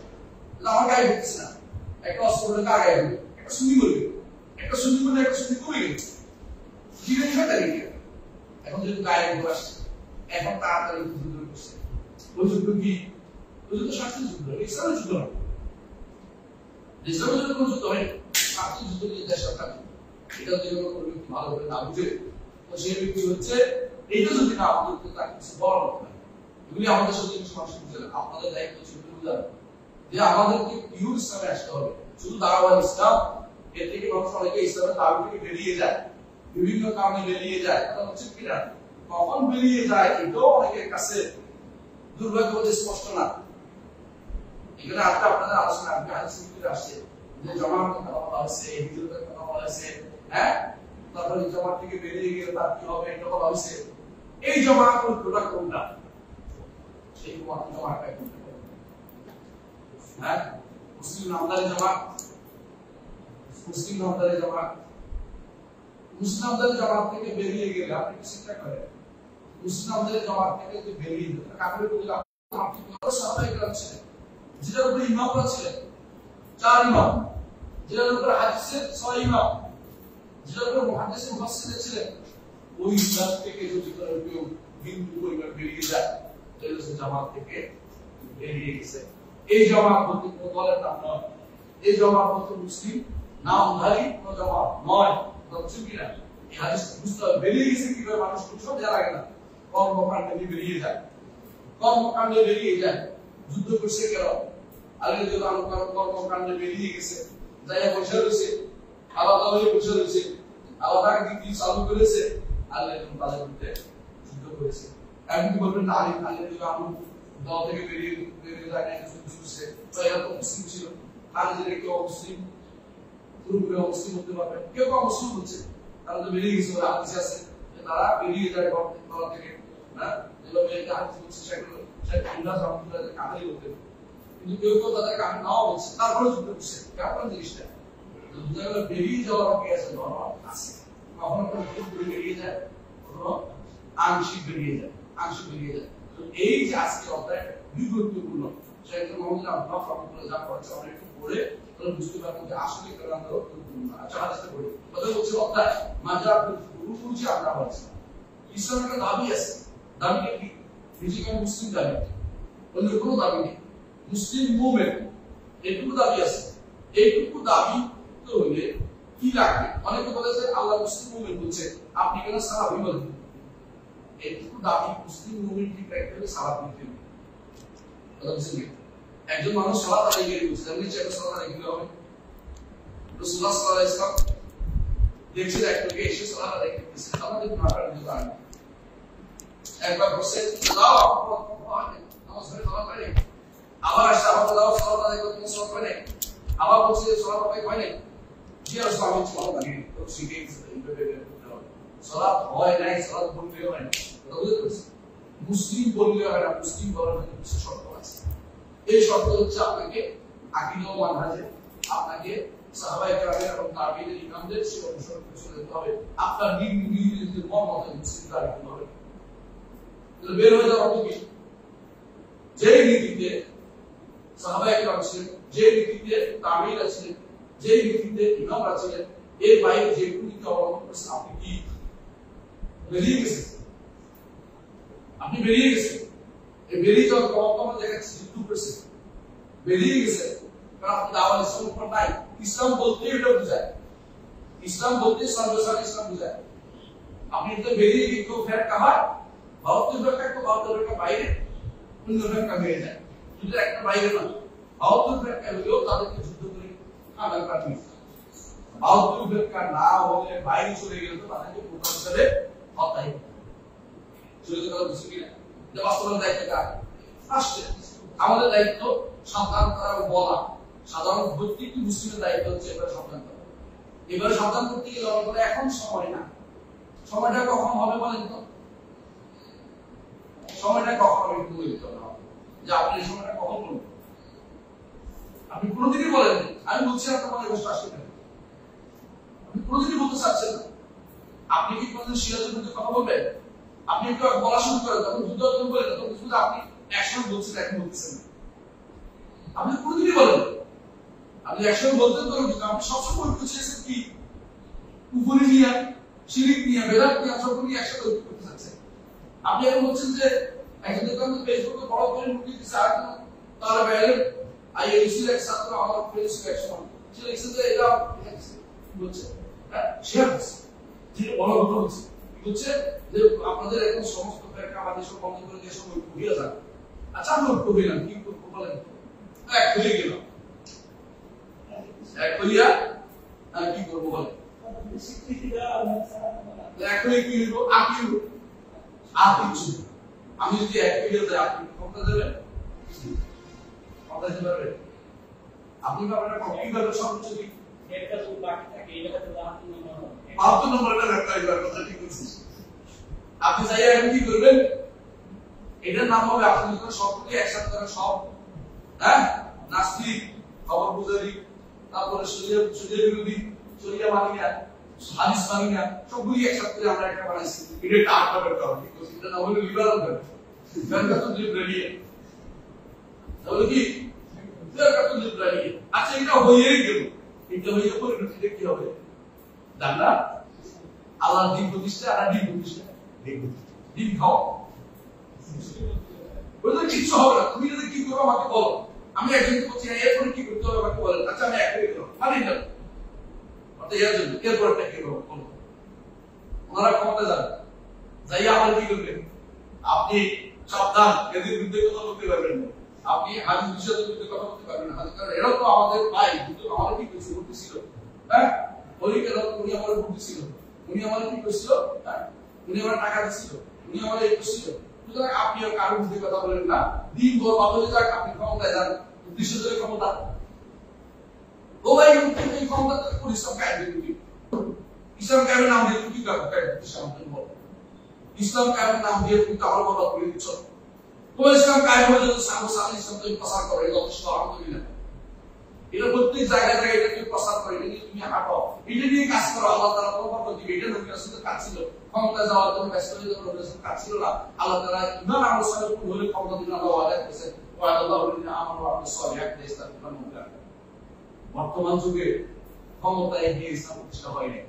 আমার গায়ে হচ্ছে না একটা অস্ত্র বলে কার গায়ে হবে একটা সুদি বলবে একটা সুদি বলে একটা সুদি কমে গেছে জীবন খেতে গিয়ে এখন যদি গায়ে উঠে আসছে এখন তাড়াতাড়ি যুদ্ধ করছে ওই যুদ্ধ কি ওই যুদ্ধ শাস্ত্রীয় যুদ্ধ ইসলামের যুদ্ধ না ইসলামের যুদ্ধ কোন যুদ্ধ হয় শাস্ত্রীয় যুদ্ধ নিয়ে দেশ সরকার এটা যদি কোনো ব্যক্তি ভালো করে না বুঝে তো সেই ব্যক্তি হচ্ছে এইটা যদি না আমাদের তার কিছু বড় কথা এগুলি আমাদের সাথে কিছু মানুষ বুঝে না আপনাদের দায়িত্ব ছিল বুঝার যে আমাদেরকে পিওর ইসলামে আসতে হবে শুধু দাওয়াত ইসলাম এর থেকে মানুষ অনেকে ইসলামের দাবি থেকে বেরিয়ে যায় বিভিন্ন কারণে বেরিয়ে যায় কথা হচ্ছে কিনা কখন বেরিয়ে যায় এটাও অনেকের কাছে দুর্ভাগ্য স্পষ্ট না এখানে আজকে আপনাদের আলোচনা আপনি হাদিসে আসছে যে জমার কথা বলা হয়েছে হিজরতের কথা বলা হয়েছে হ্যাঁ তারপরে জমার থেকে বেরিয়ে গেলে তার কি হবে এটা বলা হয়েছে এই জমা কোনটা কোনটা সেই জমাটা কোনটা হ্যাঁ মুসলিম নামদারি জমা মুসলিম নামদারি জমা মুসলিম নামদারি জমা থেকে বেরিয়ে গেলে আপনি কি চিন্তা করেন মুসলিম নামদারি জমা থেকে যদি বেরিয়ে যেত কাফের বলে আপনি কত সাহাবায়ে কেরাম ছিলেন যেটার উপরে ইমামরা ছিলেন 4 ইমাম যেটার উপরে হাদিসের 6 ইমাম যেটার উপরে মুহাদ্দিস মুফাসসির ছিলেন ওই ইসলাম থেকে যদি কেউ বিন্দু পরিমাণ বেরিয়ে যায় তাহলে সে জামাত থেকে বেরিয়ে গেছে এই জামাত বলতে কোন দলের নাম নয় এই জামাত বলতে মুসলিম নামধারী কোন জামাত নয় বুঝছেন কিনা এই হাদিস বুঝতে বেরিয়ে গেছে কিভাবে মানুষ সব জানা লাগে না কর্মকাণ্ডে বেরিয়ে যায় কর্মকাণ্ডে বেরিয়ে যায় যুদ্ধ করছে কেন আগে যে কর্মকাণ্ডে বেরিয়ে গেছে যাই বসে রয়েছে আলাদা হয়ে বসে রয়েছে আলাদা দিক চালু করেছে আল্লাহ তাদের মধ্যে যুদ্ধ করেছে এখন কি বলবেন না আলী যদি আমি দল থেকে বেরিয়ে যায় না যুদ্ধ করছে তো এরা তো মুসলিম ছিল আর যদি কেউ মুসলিম পুরোপুরি মুসলিম হতে পারবে কেউ কেউ মুসলিম হচ্ছে তারা তো বেরিয়ে গেছে বলে হাদিসে আছে তারা বেরিয়ে যায় দল থেকে না যেগুলো বেরিয়ে হাদিস হচ্ছে সেগুলো ইন্দ্রাজ রহমতুল্লাহ কাতারি হতে কিন্তু কেউ কেউ তাদের কাহিনী নাও বলছে তারপরে যুদ্ধ করছে কেমন জিনিসটা বুঝা বেরিয়ে যাওয়ার আগে আছে ধর্ম আছে কখনো কোনো পুরোপুরি বেরিয়ে যায় কখনো আংশিক বেরিয়ে যায় তো এই যে আজকে অধ্যায় দুই গুরুত্বপূর্ণ সেটা মোহাম্মদ আব্দুল্লাহ রহমতুল্লাহ যা পড়ছে আমরা একটু পড়ে তাহলে বুঝতে পারবো যে আসলে কারণ গুরুত্বপূর্ণ আচ্ছা হাদিসটা পড়ি কথা হচ্ছে অধ্যায় মাজাব গুরু যে আমরা বলছি ইসলামের একটা দাবি আছে দাবিটা কি নিজেকে মুসলিম দাবি অন্য কোনো দাবি নেই মুসলিম মুভমেন্ট এইটুকু দাবি আছে এইটুকু দাবি তো হইলে কি লাগবে অনেকে বলে যে আল্লাহ মুসলিম মুভমেন্ট বলছে আপনি কেন সাহাবী বলেন এইটুকু দাবি মুসলিম মুভমেন্ট ঠিক রাখতে হলে সাহাবী দিতে হবে কথা বুঝছেন একজন মানুষ সালাত আদায় করে বলছে আমি চাই সালাত আদায় করতে হবে রাসূলুল্লাহ সাল্লাল্লাহু আলাইহি ওয়াসাল্লাম দেখছেন একটু এসে সালাত আদায় করতেছে আমাদের মাথার দিকে দাঁড়ান একবার বসে দাও নামাজ পড়ে সালাত আদায় আবার আসছে আবার দাও সালাত আদায় করতে সালাত পড়ে আবার বলছে সালাত আদায় হয় না জি রাসূল আমি সালাত আদায় তো শিখে সালাত হয় নাই সালাত বলতে হয় না কথা বুঝতে পারছেন মুসলিম বললে হয় না মুসলিম বলার জন্য কিছু শর্ত আছে এই শর্ত হচ্ছে আপনাকে আকীদা ও মানহাজে আপনাকে সাহাবায়ে কেরামের এবং তাবিঈনের ইমামদের সেই অনুসরণ করে চলতে হবে আপনার নিজের মত মতো মুসলিম দাবি করতে হবে তাহলে বের হয়ে যাওয়ার অর্থ কি যে নীতিতে সাহাবায়ে কেরাম ছিলেন যে নীতিতে তাবিঈরা ছিলেন যে নীতিতে ইমামরা ছিলেন এর বাইরে যে নীতি অবলম্বন করেছেন আপনি কি বেরিয়ে গেছেন আপনি বেরিয়ে গেছেন এই বেরিয়ে যাওয়ার প্রভাব আমরা দেখাচ্ছি 2% বেরিয়ে গেছে কারণ আপনি দাওয়াত ইসলামের উপর নাই ইসলাম বলতে এটা বোঝায়, ইসলাম বলতে সর্বসাধারণ ইসলাম বোঝায়। আপনি তো বেরিয়ে গিয়ে কেউ ফের কাহার ভারতীয় ফেরকা তো ভারতীয় ফেরকা বাইরে, অন্য ফেরকা বেড়ে যায়, কিন্তু একটা বাইরে না। ভারতীয় ফেরকা হলেও তাদেরকে যুদ্ধ করে আগার কাটবে, ভারতীয় ফেরকা না হলে বাইরে চলে গেলে তো তাদেরকে প্রকাশ হিসাবে হত্যাই চলে গেল। কিছু কিনা এটা বাস্তবায়ন দায়িত্ব কার? আসছে আমাদের দায়িত্ব সাবধান করা বলা। সাধারণ প্রত্যেকটি মুসলিমের দায়িত্ব হচ্ছে এবার সাবধান করা। এবারে সাবধান করতে গেলে আমাদের এখন সময় না। সময়টা কখন হবে বলেন তো? সময়টা কখন হবে একটু বলতে হবে যে আপনি এই সময়টা কখন বলবেন। আপনি কোনোদিনই বলেন, আমি বলছি আপনার মনে কষ্ট আসবে না, আপনি কোনোদিনই বলতে চাচ্ছেন না। আপনি কি কোনোদিন সিরাজের মধ্যে কথা বলবেন? আপনি একটু বলা শুরু করেন, তখন যুদ্ধ বলেন, তখন শুধু আপনি একসময় বলছেন, এখন বলতেছেন না। আপনি কোনোদিনই বলেন, আপনি একসময় বলতেন তো, আপনি সবসময় ঐক্য চেয়েছেন কি? উপরে নিয়ে, শিরিক নিয়ে, বেদাত নিয়ে, সব নিয়ে একসাথে ঐক্য করতে চাচ্ছেন। আপনি এখন বলছেন যে একজন দেখলাম ফেসবুকে বড় করে মুক্তি দিচ্ছে, আর তারা বাইরে আইএসির এক ছাত্র আমার ফেসবুক এক সময় সে লিখছে যে এটা বলছে, হ্যাঁ শেয়ার হচ্ছে, যেটা বড় ঘটনা হচ্ছে হচ্ছে যে আপনাদের এখন সমস্ত ফেরকা আমাদের সব বন্ধ করে দিয়ে সব ঐক্য হয়ে যাবে। আচ্ছা আমরা ঐক্য হইলাম, কি করবো বলেন? এক হয়ে গেলাম, এক হইয়া কি করবো বলেন? এক হয়ে কি হইব? আপনি আর কিছু আমি যদি এক হয়ে যাই, আপনি ক্ষমতা দেবেন? ক্ষমতা দিতে পারবেন? আপনি আপনার কিভাবে সর্বোচ্চ দিক একটা তো বাকি থাকে, এটা তো 72 নম্বরটা ব্যাখ্যা করার কথা ঠিক বলছিস। আপনি চাই এখন কি করবেন? এটার নাম হবে আপনি যখন সবগুলি একসাথে করেন, সব হ্যাঁ নাস্তিক, খবর পূজারী, তারপরে শরীয়ত বিরোধী, শরিয়া মানি না, হাদিস মানি না, সবগুলি একসাথে করে আমরা একটা বানাইছি। এটা একটা আটটা ব্যাখ্যা হবে, ঠিক আছে? এটা নাম হলো লিবারাল ব্যাখ্যা তো লিবারালিয়া, তাহলে কি ব্যাখ্যা তো লিবারালিয়া। আচ্ছা এটা হয়েই গেল, এটা হয়ে পরিণতিতে কি হবে? জানা আল্লাহর দ্বীন প্রতিষ্ঠা আর দ্বীন প্রতিষ্ঠা, দ্বীন খাও ওদের কিছু হবে না। তুমি যদি কি করো আমাকে বলো, আমি একজনকে বলছি এরপরে কি করতে হবে আমাকে বলেন। আচ্ছা আমি এক করে গেলাম, মানি না অর্থাৎ এর জন্য এরপর একটা কি করবো বলো। ওনারা ক্ষমতা যাবে, যাই আমার কি করবেন? আপনি সাবধান, এদের বিরুদ্ধে কথা বলতে পারবেন না, আপনি হাদিস বিষয়ের বিরুদ্ধে কথা বলতে পারবেন না। কারণ এরা তো আমাদের ভাই, কিন্তু আমার কি করছে বলতেছিল, হ্যাঁ হরিকের উনি আমার বলতেছিল, উনি আমার কি করছিল, হ্যাঁ উনি আমার টাকা দিচ্ছিল, উনি আমার এই করছিল। সুতরাং আপনিও কারোর বিরুদ্ধে কথা বলেন না, দিন বড় ভালো হয়ে যাক, আপনি ক্ষমতায় যান, উদ্দেশ্য ধরে ক্ষমতা। ও ভাই এই ক্ষমতা পরিশ্রম কায়দে দিবি, ইসলাম কায়েমের নাম দিয়ে কি করবে? ইসলাম বল, ইসলাম কায়েমের নাম দিয়ে তুমি তো আমার কথা বলে দিচ্ছ। তোমার ইসলাম কায়েম হয়ে যদি সামনে ইসলাম তুমি প্রসার করো, এটা যথেষ্ট। আলহামদুলিল্লাহ, এটা প্রত্যেক জায়গায় জায়গায় এটা তুমি প্রসার করো, এটা নিয়ে তুমি হাঁটো, এটা নিয়ে কাজ করো, আল্লাহ তাআলা তোমার দিবে। এটা নবী রাসূলের কাজ ছিল, ক্ষমতা যাওয়ার জন্য ব্যস্ত হয়ে যাওয়ার নবী রাসূলের কাজ ছিল না। আল্লাহ তাআলা ইমান আমল সালেহ হলে ক্ষমতা দিবেন, আল্লাহ ওয়াদা করেছেন, ওয়াদাল্লাহু লিল্লাযিনা আমানু ওয়া আমিলুস সালিহাতি ইস্তাগফিরুল্লাহ মুনকার। বর্তমান যুগে ক্ষমতায় গিয়ে ইসলাম প্রতিষ্ঠা হয়নি,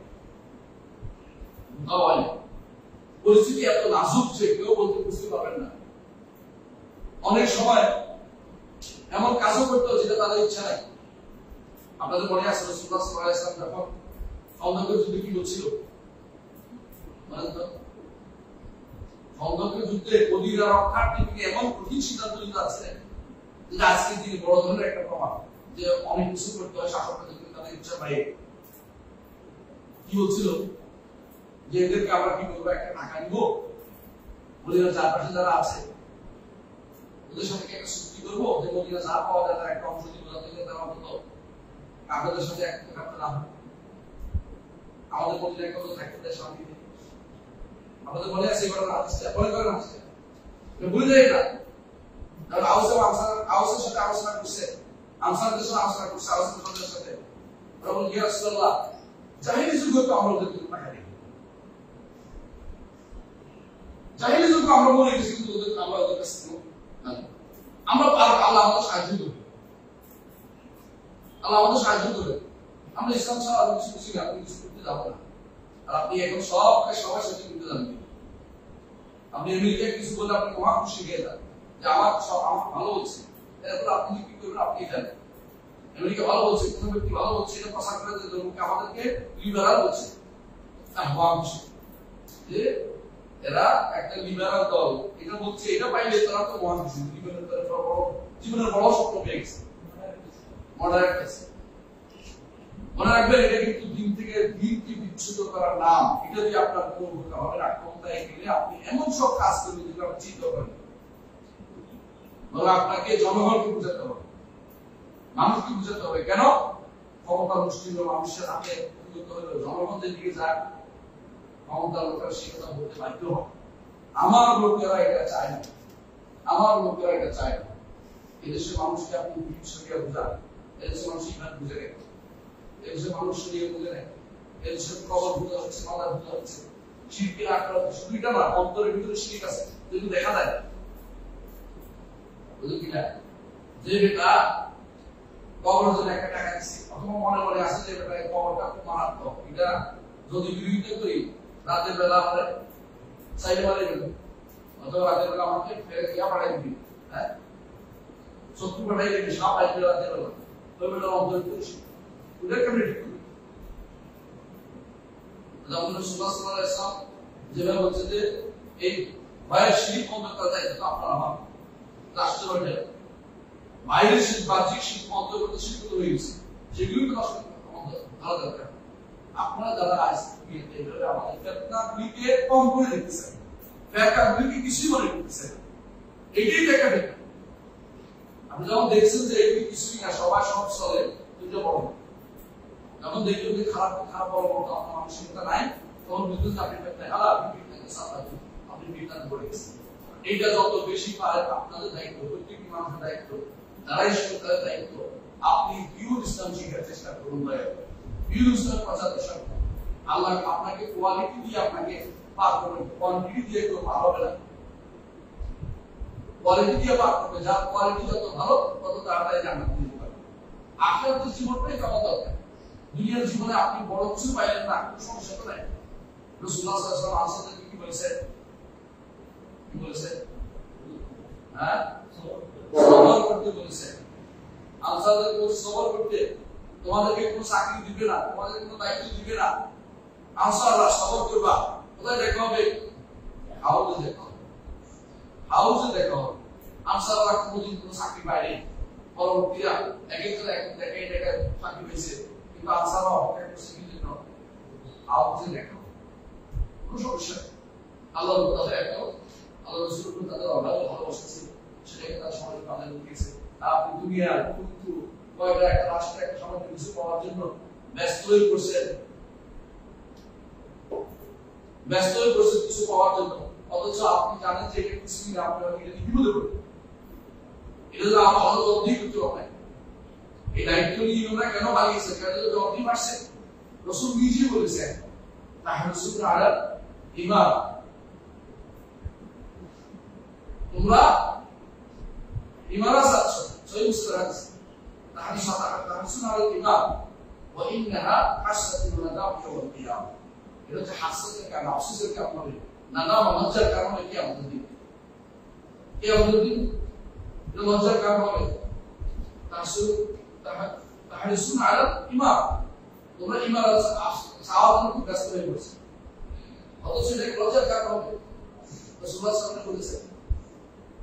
পরিস্থিতি এত নাজুক যে কেউ বলতে বুঝতে পারবেন না। অনেক সময় এমন কাজও করতে যেটা তাদের ইচ্ছা নাই। আপনাদের মনে আছে রাসূলুল্লাহ সাল্লাল্লাহু আলাইহি ওয়াসাল্লাম যখন খন্দকের যুদ্ধে কি বলছিল? বলেন তো, খন্দকের যুদ্ধে মদিনা রক্ষার্থে তিনি এমন কঠিন সিদ্ধান্ত নিতে আছেন যে আজকের দিনে বড় ধরনের একটা প্রমাণ যে অনেক কিছু করতে হয় শাসকরা যদি তাদের ইচ্ছা পায়। কি বলছিল? যে এদেরকে আমরা কি করবো, একটা টাকা নিব, মদিনার চারপাশে যারা আছে ওদের সাথে একটা চুক্তি করবো যে মদিনা যা পাওয়া যায় তার একটা অংশ দিব, যাতে তারা অন্তত আপনাদের সাথে এক করতে না হয়। আমাদের মদিনায় কত থাকতে দেয় শান্তিতে। আমাদের মনে আছে এবার আসছে, মনে করেন আসছে, ভুলে যাই না। তাহলে আউসের সাথে আলোচনা করছে, আনসারদের সাথে আলোচনা করছে, আলোচনার সাথে ওরা বলে ইয়া রাসূলুল্লাহ, জাহিলি যুগে তো আমরা ওদেরকে টাকা দিই, জাহিলি যুগে আমরা মনে গেছি, কিন্তু আমরা ওদের কাছে আমরা পারব, আল্লাহ আমাদের সাহায্য করবে, আল্লাহ আমাদের সাহায্য করবে। আমরা ইসলাম ছাড়া আর কিছু বুঝি না, আপনি কিছু করতে যাবো না। আর আপনি এখন সবাই সাথে কিনতে যাবেন, আপনি আমেরিকায় কিছু বলে আপনি মহা খুশি হয়ে যান যে আমার ভালো হচ্ছে, এরপর আপনি কি করবেন আপনি জানেন। আমেরিকা ভালো বলছে, কোন ব্যক্তি ভালো বলছে, এটা প্রচার করে যে ধর্মকে আমাদেরকে লিবারাল বলছে। যে এরা একটা লিবারাল দল, এটা বলছে এটা পাইলে তারা তো মহান কিছু জীবনের বড় স্বপ্ন পেয়ে গেছে, মডারেট গেছে। মনে রাখবেন এটা কিন্তু দিন থেকে দিনকে বিচ্ছুত করার নাম। এটা দিয়ে আপনার কোনো উপকার হবে না। ক্ষমতায় গেলে আপনি এমন সব কাজ করবেন যেগুলো আপনি চিন্তা করেন। আপনাকে জনগণকে বুঝাতে হবে, মানুষকে বুঝাতে হবে। কেন ক্ষমতা মুষ্টিমেয় মানুষের হাতে জনগণদের দিকে যাক, ক্ষমতার লোকেরা সে কথা বলতে বাধ্য হয়। আমার লোকেরা এটা চায় না, আমার লোকেরা এটা চায় না। এদেশের মানুষকে আপনি বিষয়টা বুঝান, এদেশের মানুষ ইমান বুঝে নেয়, এদেশের মানুষ নিয়ে বুঝে নেয়, এদেশের কবর বুঝা হচ্ছে, মাদার বুঝা হচ্ছে, শিরকের আকার শুধু এটা না, অন্তরের ভিতরে শিরক আছে যেগুলো দেখা যায় না। বুঝলেন কিনা? যে বেটা কবরের জন্য একটা টাকা দিচ্ছে, অথবা মনে মনে আছে যে বেটা এই কবরটা খুব মারাত্মক, এটা যদি বিরোধিতা করি রাতের বেলা আমাদের চাইলে মারে দেবে, অথবা রাতের বেলা আমাকে ফেরে দিয়া পাঠাই দিবি, হ্যাঁ শত্রু পাঠাই দিবি, সাপ আসবে রাতের বেলা, ওই বেলা অন্তর করিস, ওদের কেমন ঠিক করবি? যেভাবে বলছে যে এই ভয়ের শিল্প অন্তর্গত দায়িত্ব আপনার আমার রাষ্ট্রের বাইরের শিল্প, বাহ্যিক শিল্প অন্তর্গত শিল্প তো হয়ে গেছে, সেগুলোই তো ভালো দরকার। আপনারা যারা আমাদের ফেতনাগুলিকে কম করে দেখতেছেন, ফেতনাগুলিকে কিছুই মনে করতেছেন, এটাই দেখা দেখা। আপনি যখন দেখছেন যে এগুলি কিছুই না, সবাই সব চলে, দুটো বড় যখন দেখবেন যে খারাপ খারাপ বড় বড় আপনার মানসিকতা নাই, তখন বুঝবেন যে আপনি ফেতনায় হালা, আপনি বিজ্ঞান করে গেছেন। এইটা যত বেশি পারেন আপনাদের দায়িত্ব, প্রত্যেকটি মানুষের দায়িত্ব, যারাই সরকারের দায়িত্ব, আপনি পিওর ইসলাম শিখার চেষ্টা করুন, পিওর ইসলাম প্রচার চেষ্টা করুন। আল্লাহ আপনাকে কোয়ালিটি দিয়ে আপনাকে পার করবেন, কোয়ান্টিটি দিয়ে কেউ পার হবে না, কোয়ালিটি দিয়ে পার করবে। যার কোয়ালিটি যত ভালো তত তাড়াতাড়ি জান্নাত দিতে পারবে। আখিরাতের জীবনটাই কেমন দরকার। দুনিয়ার জীবনে আপনি বড় কিছু পাইলেন না, কোনো সমস্যা তো নাই। রাসূলুল্লাহ সাল্লাল্লাহু আলাইহি ওয়াসাল্লাম আনসারদেরকে কি বলেছে? কি বলেছে? হ্যাঁ, সবর করতে বলেছে। আনসারদেরকে বলেছে সবর করতে, তোমাদেরকে কোনো চাকরি দিবে না, তোমাদের কোনো দায়িত্ব দিবে না, আনসাররা সবর করবা। কোথায় দেখা হবে? হাউজে দেখা হবে, হাউজে দেখা হবে। আনসাররা কোনোদিন কোনো চাকরি পায়নি, পরবর্তীরা এক একজন এক জায়গায় জায়গায় চাকরি পেয়েছে, কিন্তু আনসাররা অপেক্ষা করছে কি জন্য? হাউজে দেখা হবে। কোনো সমস্যা নেই, আল্লাহ তাদের একটা আল্লাহ রাসূল তাদের অগাধ ভালোবাসা ছিল, সেটাকে তার সমাজে কাজে লাগিয়েছে। আপনি দুনিয়ার কিন্তু কয়টা একটা রাষ্ট্রে একটা সমাজে কিছু পাওয়ার জন্য ব্যস্ত হয়ে পড়ছেন, ব্যস্ত হয়ে পড়ছেন কিছু পাওয়ার জন্য, অথচ আপনি জানেন যে এটা কিছুই না, আপনার এটা বিপদে পড়বে। এটা তো আমার অন্য জবাবদিহি করতে হবে। এই দায়িত্ব নিয়ে আমরা কেন বানিয়েছে? কেন জবাবদিহি পারছে? রাসূল নিজে বলেছেন তাহরিসুনা আলা ইমাম, তোমরা ইমারত চাচ্ছ, সহিহ মুসলিম হাদিস, তাহরিসুনা আলা ইমাম ওয়া ইন্নাহা হাসরাতুন নাদাম ইয়াউল কিয়ামah। এটা হচ্ছে হাসরাতের কারণ, আফসোসের কারণ হবে, নাদাম লজ্জার কারণ হবে কিয়ামতের দিন। কিয়ামতের দিন এটা লজ্জার কারণ হবে। তাহরিসুনা আলা ইমাম, তোমরা ইমারত চাওয়ার জন্য খুব ব্যস্ত হয়ে পড়ছো, অথচ এটা লজ্জার কারণ হবে। রাসূলুল্লাহ সাল্লাল্লাহু আলাইহি ওয়াসাল্লাম বলেছেন।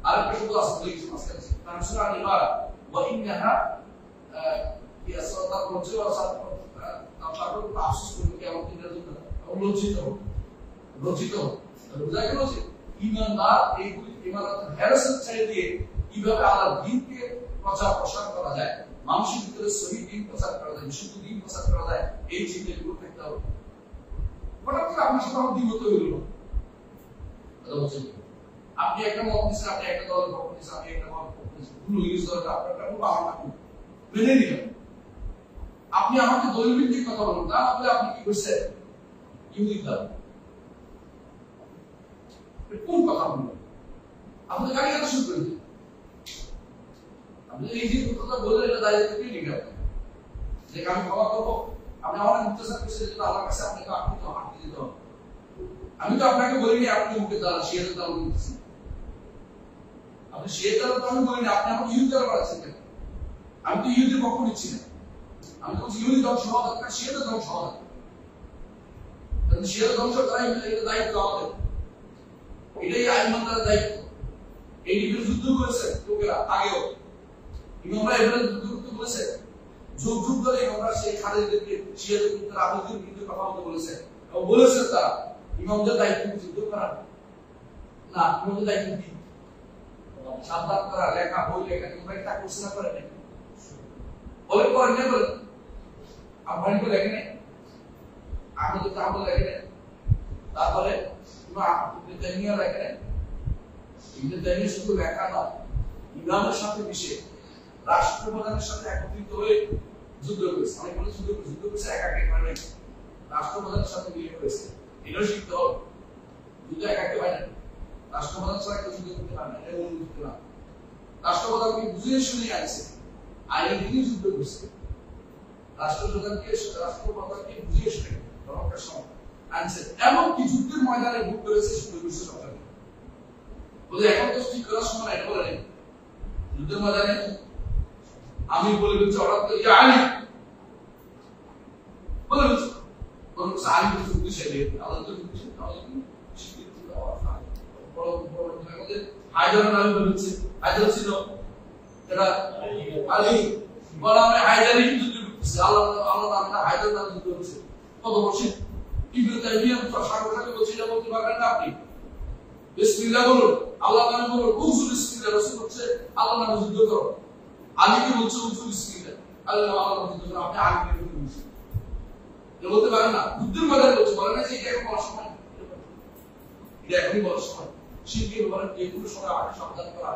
আরেকটা শুধু আসলে লিখছি মাঝখানে, তাহরিসুনা আলা ইমাম ওয়া ইন্নাহা ইয়াসাল্লাহু আলাইহি ওয়াসাল্লাম তারপর আফসোস করবে কিয়ামতের দিনের জন্য, লজ্জিত হবে, লজ্জিত হবে। বুঝা গেল যে ঈমানদার এইগুলি ইমারতের হ্যারাসমেন্ট ছেড়ে দিয়ে কিভাবে আল্লাহর দ্বীনকে প্রচার প্রসার করা যায়, মানুষের ভিতরে সহিহ দ্বীন প্রচার করা যায়, বিশুদ্ধ দ্বীন প্রচার করা যায়, এই চিন্তাগুলো থাকতে হবে। হঠাৎ করে আপনার সাথে আমার দ্বিমত হয়ে গেল, আপনি একটা মত নিচ্ছেন, আপনি একটা দলের পক্ষ নিচ্ছেন, আমি একটা দলের পক্ষ নিচ্ছি, ভুল হয়ে গেছে, আপনার আমার মেনে নিলাম। আপনি আমাকে দলীয় ভিত্তিক কথা বলুন, না বলে আপনি কি করছেন? ইহুদিবাদ। কোন কথা বলবেন? আপনি গাড়ি গাড়ি শুরু করে দিন। আপনি এই যে কথা বললেন, এটা দায়িত্ব কে নিবে? যে আমি ক্ষমা করবো, আপনি আমার মুক্তাসার করছেন, যেটা আমার কাছে আপনাকে আপনি তো হাত দিতে হবে। আমি তো আপনাকে বলিনি আপনি মুখে দাঁড়ান, শিয়াদের দাঁড়ান বলতেছেন। আপনি শিয়াদের দাঁড়ান বলিনি, আপনি আমাকে ইহুদ দ্বারা বাড়াচ্ছেন কেন? আমি তো ইহুদির পক্ষ নিচ্ছি না, আমি তো ইহুদি ধ্বংস হওয়া দরকার, সে তো ধ্বংস হওয়া দরকার, কারণ সে ধ্বংস করাই এটা দায়িত্ব আমাদের, এটাই আইনমানদারের দায়িত্ব। এই নিয়ে যুদ্ধ করেছে লোকেরা আগেও, ইমামরা এবারে যুদ্ধ করেছে, যুগ যুগ ধরে ইমামরা সেই খালেদেরকে শিয়াদের বিরুদ্ধে রাজনীতির বিরুদ্ধে কথা বলতে বলেছে এবং বলেছেন তারা ইমামদের দায়িত্ব যুদ্ধ করা না, ইমামদের দায়িত্ব কি? সাবধান করা, লেখা, বই লেখা। ইমামরা এটা করছে না, করে নাই? বলে করেন না, বলেন আপনার কি লেখে নেই, আমাদের তাহলে লেখে নেই, তারপরে ইমাম লেখে নেই। শুধু লেখা নয়, ইমামের সাথে মিশে রাষ্ট্রপ্রধানের সাথে একত্রিত হয়ে যুদ্ধ করেছে। অনেক বলে যুদ্ধ করেছে একা মানে নাই, রাষ্ট্রপ্রধানের সাথে মিলে করেছে। এটাও শিখতে হবে, যুদ্ধ একাকে হয় না, রাষ্ট্রপ্রধান ছাড়া কেউ যুদ্ধ করতে পারে না, এটা অনুমতি না। রাষ্ট্রপ্রধানকে বুঝিয়ে শুনে আনছে, আইন দিয়ে যুদ্ধ করছে, রাষ্ট্রপ্রধানকে বুঝিয়ে শুনে দরকার সময় আনছে, এমনকি যুদ্ধের ময়দানে ভোট করেছে শুরু করেছে সরকার। বলে এখন তো ঠিক করার সময় এটা বলে নেই, যুদ্ধের ময়দানে আমি বলে দিচ্ছি হঠাৎ করে আলী বলে দিচ্ছি, আলী বলছে উদ্দেশ্যে আলাদা উদ্দেশ্যে স্বীকৃতি দেওয়া আমাদের হায়দারের নামে বলেছে, হায়দার ছিল এটা আলী, বলা আমি হায়দারই যুদ্ধ করতেছি, আল্লাহ নামটা হায়দার নামে যুদ্ধ করছে। কত বছর ইবনে তাইমিয়া সাগরটাকে বলছে এটা বলতে পারবেন না আপনি? বিসমিল্লাহ বলুন, আল্লাহ নামে বলুন, উযু বিসমিল্লাহ, রাসূল বলছে আল্লাহ নামে যুদ্ধ করো। আলীকে বলছে উযু বিসমিল্লাহ, আল্লাহ নামে যুদ্ধ করো, আপনি আলীকে বলছেন এটা বলতে পারেন না? যুদ্ধের ময়দানে বলছে, বলে না যে এটা এখন বলার সময়, এটা এখনই বলার সময়। শিরকের ব্যাপারে যেগুলো সময় আগে সাবধান করা,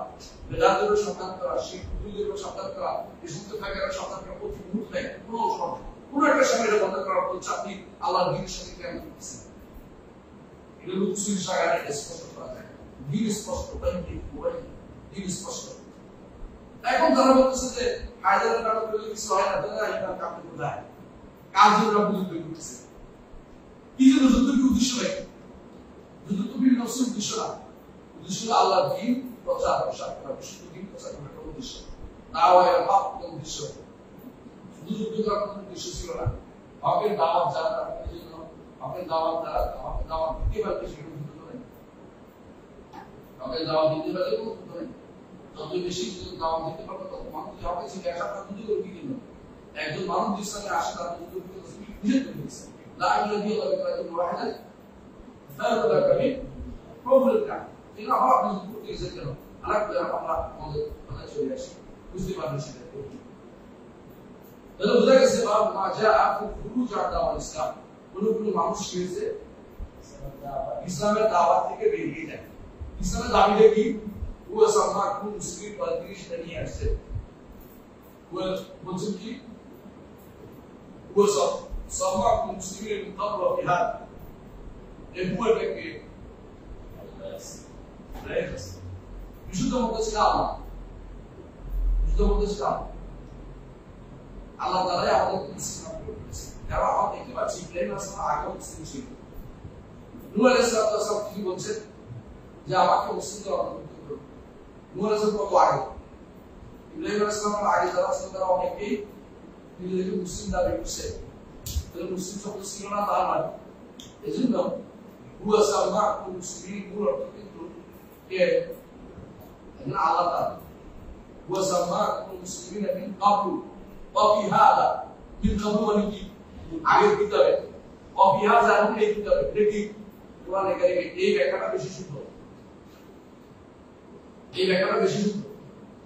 বেদাতের সাবধান করা, শিরকুদের সাবধান করা, এই সমস্ত ফায়দার সাবধান করা প্রতি মুহূর্তে কোনো সময় কোনো একটা সময় এটা বন্ধ করা হচ্ছে আপনি আল্লাহর দ্বীনের সাথে কেমন করতেছেন। এটা লুৎফুল সাগারে স্পষ্ট করা যায়, দ্বীন স্পষ্ট, দ্বীন স্পষ্ট। এখন তারা বলতেছে যে হায়দারের নাটক করলে কিছু হয় না, তারা এটা কাপড় কোথায় কাজ জন্য যুদ্ধ করতেছে, কি জন্য যুদ্ধ, কি উদ্দেশ্য নাই? যুদ্ধ তো বিভিন্ন উদ্দেশ্য না, উদ্দেশ্য আল্লাহর দ্বীন প্রচার প্রসার করা, বিশুদ্ধ দ্বীন প্রচার করার উদ্দেশ্য, দাওয়ায়ের হক উদ্দেশ্য। শুধু যুদ্ধ করার কোনো উদ্দেশ্য ছিল না, হকের দাওয়াত যারা তাদের জন্য, হকের দাওয়াত যারা হকের দাওয়াত দিতে পারবে সেটা যুদ্ধ করে, হকের দাওয়াত দিতে পারলে কোনো যুদ্ধ নেই। যত বেশি দাওয়াত দিতে পারবে তত মানুষ হকের ছিল একটা যুদ্ধ করে কি জন্য? একজন মানুষ ইসলামে আসে তার যুদ্ধ করতে বুঝে ফেলেছে, লা ইলাহা ইল্লাল্লাহু ওয়াহদাহু লা শারীকা লাহু প্রবলেম না, এটা হক আপনি করতে গেছেন কেন? আরেকটা আমরা আমাদের কথা চলে আসি, বুঝতে পারবেন সেটা তাহলে বোঝা গেছে বা মাজা আপু খুরুজ আর দাওয়াত ইসলাম, কোন মানুষ হয়েছে ইসলামের দাওয়াত থেকে বেরিয়ে যায়। ইসলামের দাবিটা কি? ও সামা কোন মুসলিম পাদ্রী সেটা নিয়ে আসছে, ও বলছে কি ও সামা কোন মুসলিমের মুতাবর বিহার এই বুয়াটাকে বিশুদ্ধ মত ইসলাম, বিশুদ্ধ মত ইসলাম আল্লাহ তাআলা আমাদের ইসলাম করেছে। যারা আমরা দেখতে পাচ্ছি ইব্রাহিম আলাইহিস সালাম আগে মুসলিম ছিল, নূহ আলাইহিস সালাম কি বলছেন যে আমাকে মুসলিমদের অন্তর্ভুক্ত করুন। নূহ আলাইহিস সালাম কত আগে, ইব্রাহিম আলাইহিস সালামের আগে যারা ছিল তারা অনেকেই নিজেদেরকে মুসলিম দাবি করছে, তাহলে মুসলিম শব্দ ছিল না তার মানে। এজন্য হুয়া সামাকুম মুসলিমিন মূল অর্থ কিন্তু কে আল্লাহ তাআলা, হুয়া সামাকুম মুসলিমিন মিন ক্বাবলু وفي هذا من قبل ولكي আগের কিতাবে وفي هذا এই কিতাবে দেখি কোরআনে কারিমে এই ব্যাখ্যাটা বেশি শুদ্ধ, এই ব্যাখ্যাটা বেশি শুদ্ধ।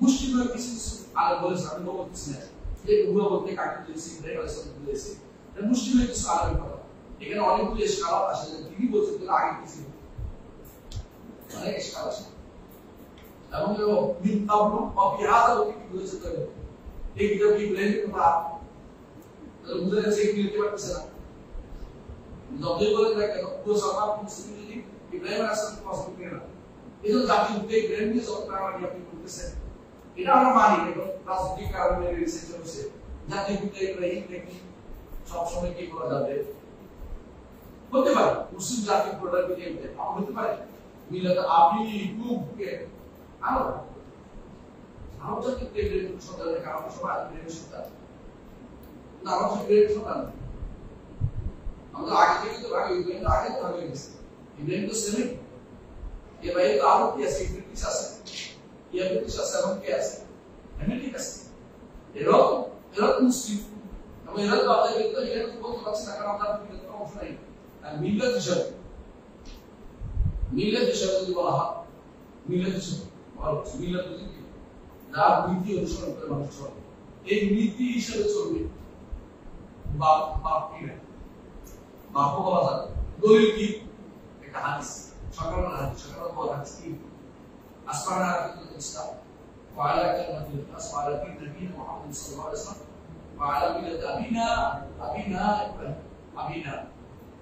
মুশকিল কিছু আগে বলেছে, আমি বলতেছি না যে হুয়া বলতে কাকে দিয়েছি, ইব্রাহিম আলাইহিস সালাম দিয়েছে, এটা মুশকিল কিছু আগে কথা। এখানে অনেকগুলো ইশকারাত আসে, তিনি বলছেন যে আগে কি ছিল, অনেক ইশকার আছে। এবং মিন ক্বাবলু وفي هذا কি বলেছে তাহলে এই কিতাব কি ইব্রাহিমের কথা, তাহলে বুঝা যাচ্ছে কি লিখতে পারতেছে না। যতই বলেন না কেন ও সবাব মুসলিম যদি ইব্রাহিম আলাইহিস সালাম পছন্দ করে না, এই জন্য জাতি উঠে ইব্রাহিমকে যত প্রাণী আপনি করতেছেন, এটা আমরা মানি। এবং রাজনৈতিক কারণে রিসার্চ হচ্ছে জাতি উঠে ইব্রাহিম নাকি সবসময় কি করা যাবে, হতে পারে মুসলিম জাতির প্রোডাক্ট দিয়ে আমরা হতে পারে মিলাদ আবি কুবকে আলাদা আমরা তো ব্রেনের সন্তান কারণ সবাই ব্রেনের সন্তান না আমরা তো ব্রেনের সন্তান আমরা আগে থেকে তো ভাগে ব্রেন আগে তো ভাগে গেছে ব্রেন তো সেমি ये भाई तो आप कैसे क्रिटिक्स আছে ये क्रिटिक्स আছে এবং কি আছে এমনি ঠিক আছে এরকম মুসলিম এবং এরকম আমাদের কিন্তু এটা তো বলতে পারছি না কারণ আমরা বিগত অংশ নাই আর মিল্লাত হিসাবে যদি বলা হয় মিল্লাত হিসাবে মিল্লাত কি না নীতি অনুসরণ করে মানুষ চলে এই নীতি হিসাবে চলবে বাপ কি না বাপ বলা যায় দলিল কি একটা হাদিস সকালবেলা বলা হাদিস কি আসমানা রাকিবুল ইসলাম وعلى كلمة الإخلاص وعلى دين نبينا محمد صلى الله عليه وسلم وعلى ملة أبينا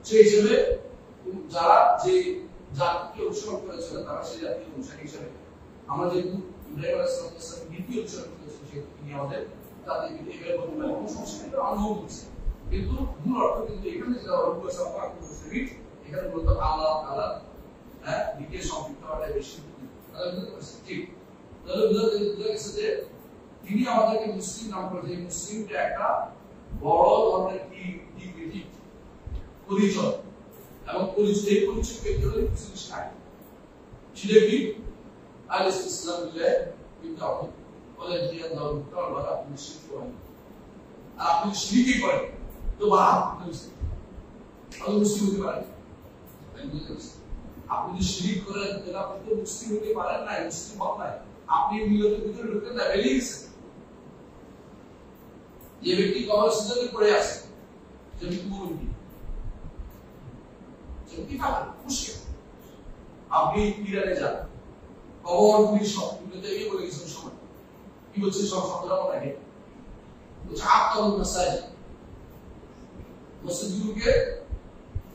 সেই হিসেবে যারা যে জাতিকে অনুসরণ করেছিল তারা সেই জাতির অনুসারী হিসেবে আমরা যেহেতু ইব্রাহিম আলাইহিস সালাম নীতি অনুসরণ করেছি সেহেতু তিনি আমাদের জাতির এবার বলতে পারেন কোনো সমস্যা নেই অনুভব করছে কিন্তু মূল অর্থ কিন্তু এখানে যেটা অর্থ আছে আমরা মুসলিম এখানে বলতে আল্লাহ তাআলা দিকে সম্পৃক্ত হওয়াটা বেশি তাহলে বুঝতে পারছি ঠিক তাহলে বুঝতে গেছে যে তিনি আমাদেরকে মুসলিম নাম করেছে এই মুসলিমটা একটা বড় ধরনের কি ডিগ্রি পরিচয় এবং পরিচয় এই পরিচয় পেতে হলে কিছু জিনিস নাই সেটা কি আল-ইসলাম বিল্লাহ বিতাওহীদ বলে যে আল্লাহ তাআলা আপনি শিরক করেন আপনি শিরকি করেন তো আপনি মুসলিম হতে পারেন আপনি যদি শিরক করেন তাহলে আপনি তো মুসলিম হতে পারেন না মুসলিম হন না আপনি মিলতের ভিতরে ঢুকে না বেরিয়ে গেছেন যে ব্যক্তি কবর সিজদায় পড়ে আছে যে মুমিন কি খাবেন খুশি আপনি ইরানে যান কবরগুলি সবগুলোতে এই বলে গেছেন সময় কি বলছে সব শব্দটা মনে রাখে বলছে আত্মারুল মাসাজিদ মসজিদগুলোকে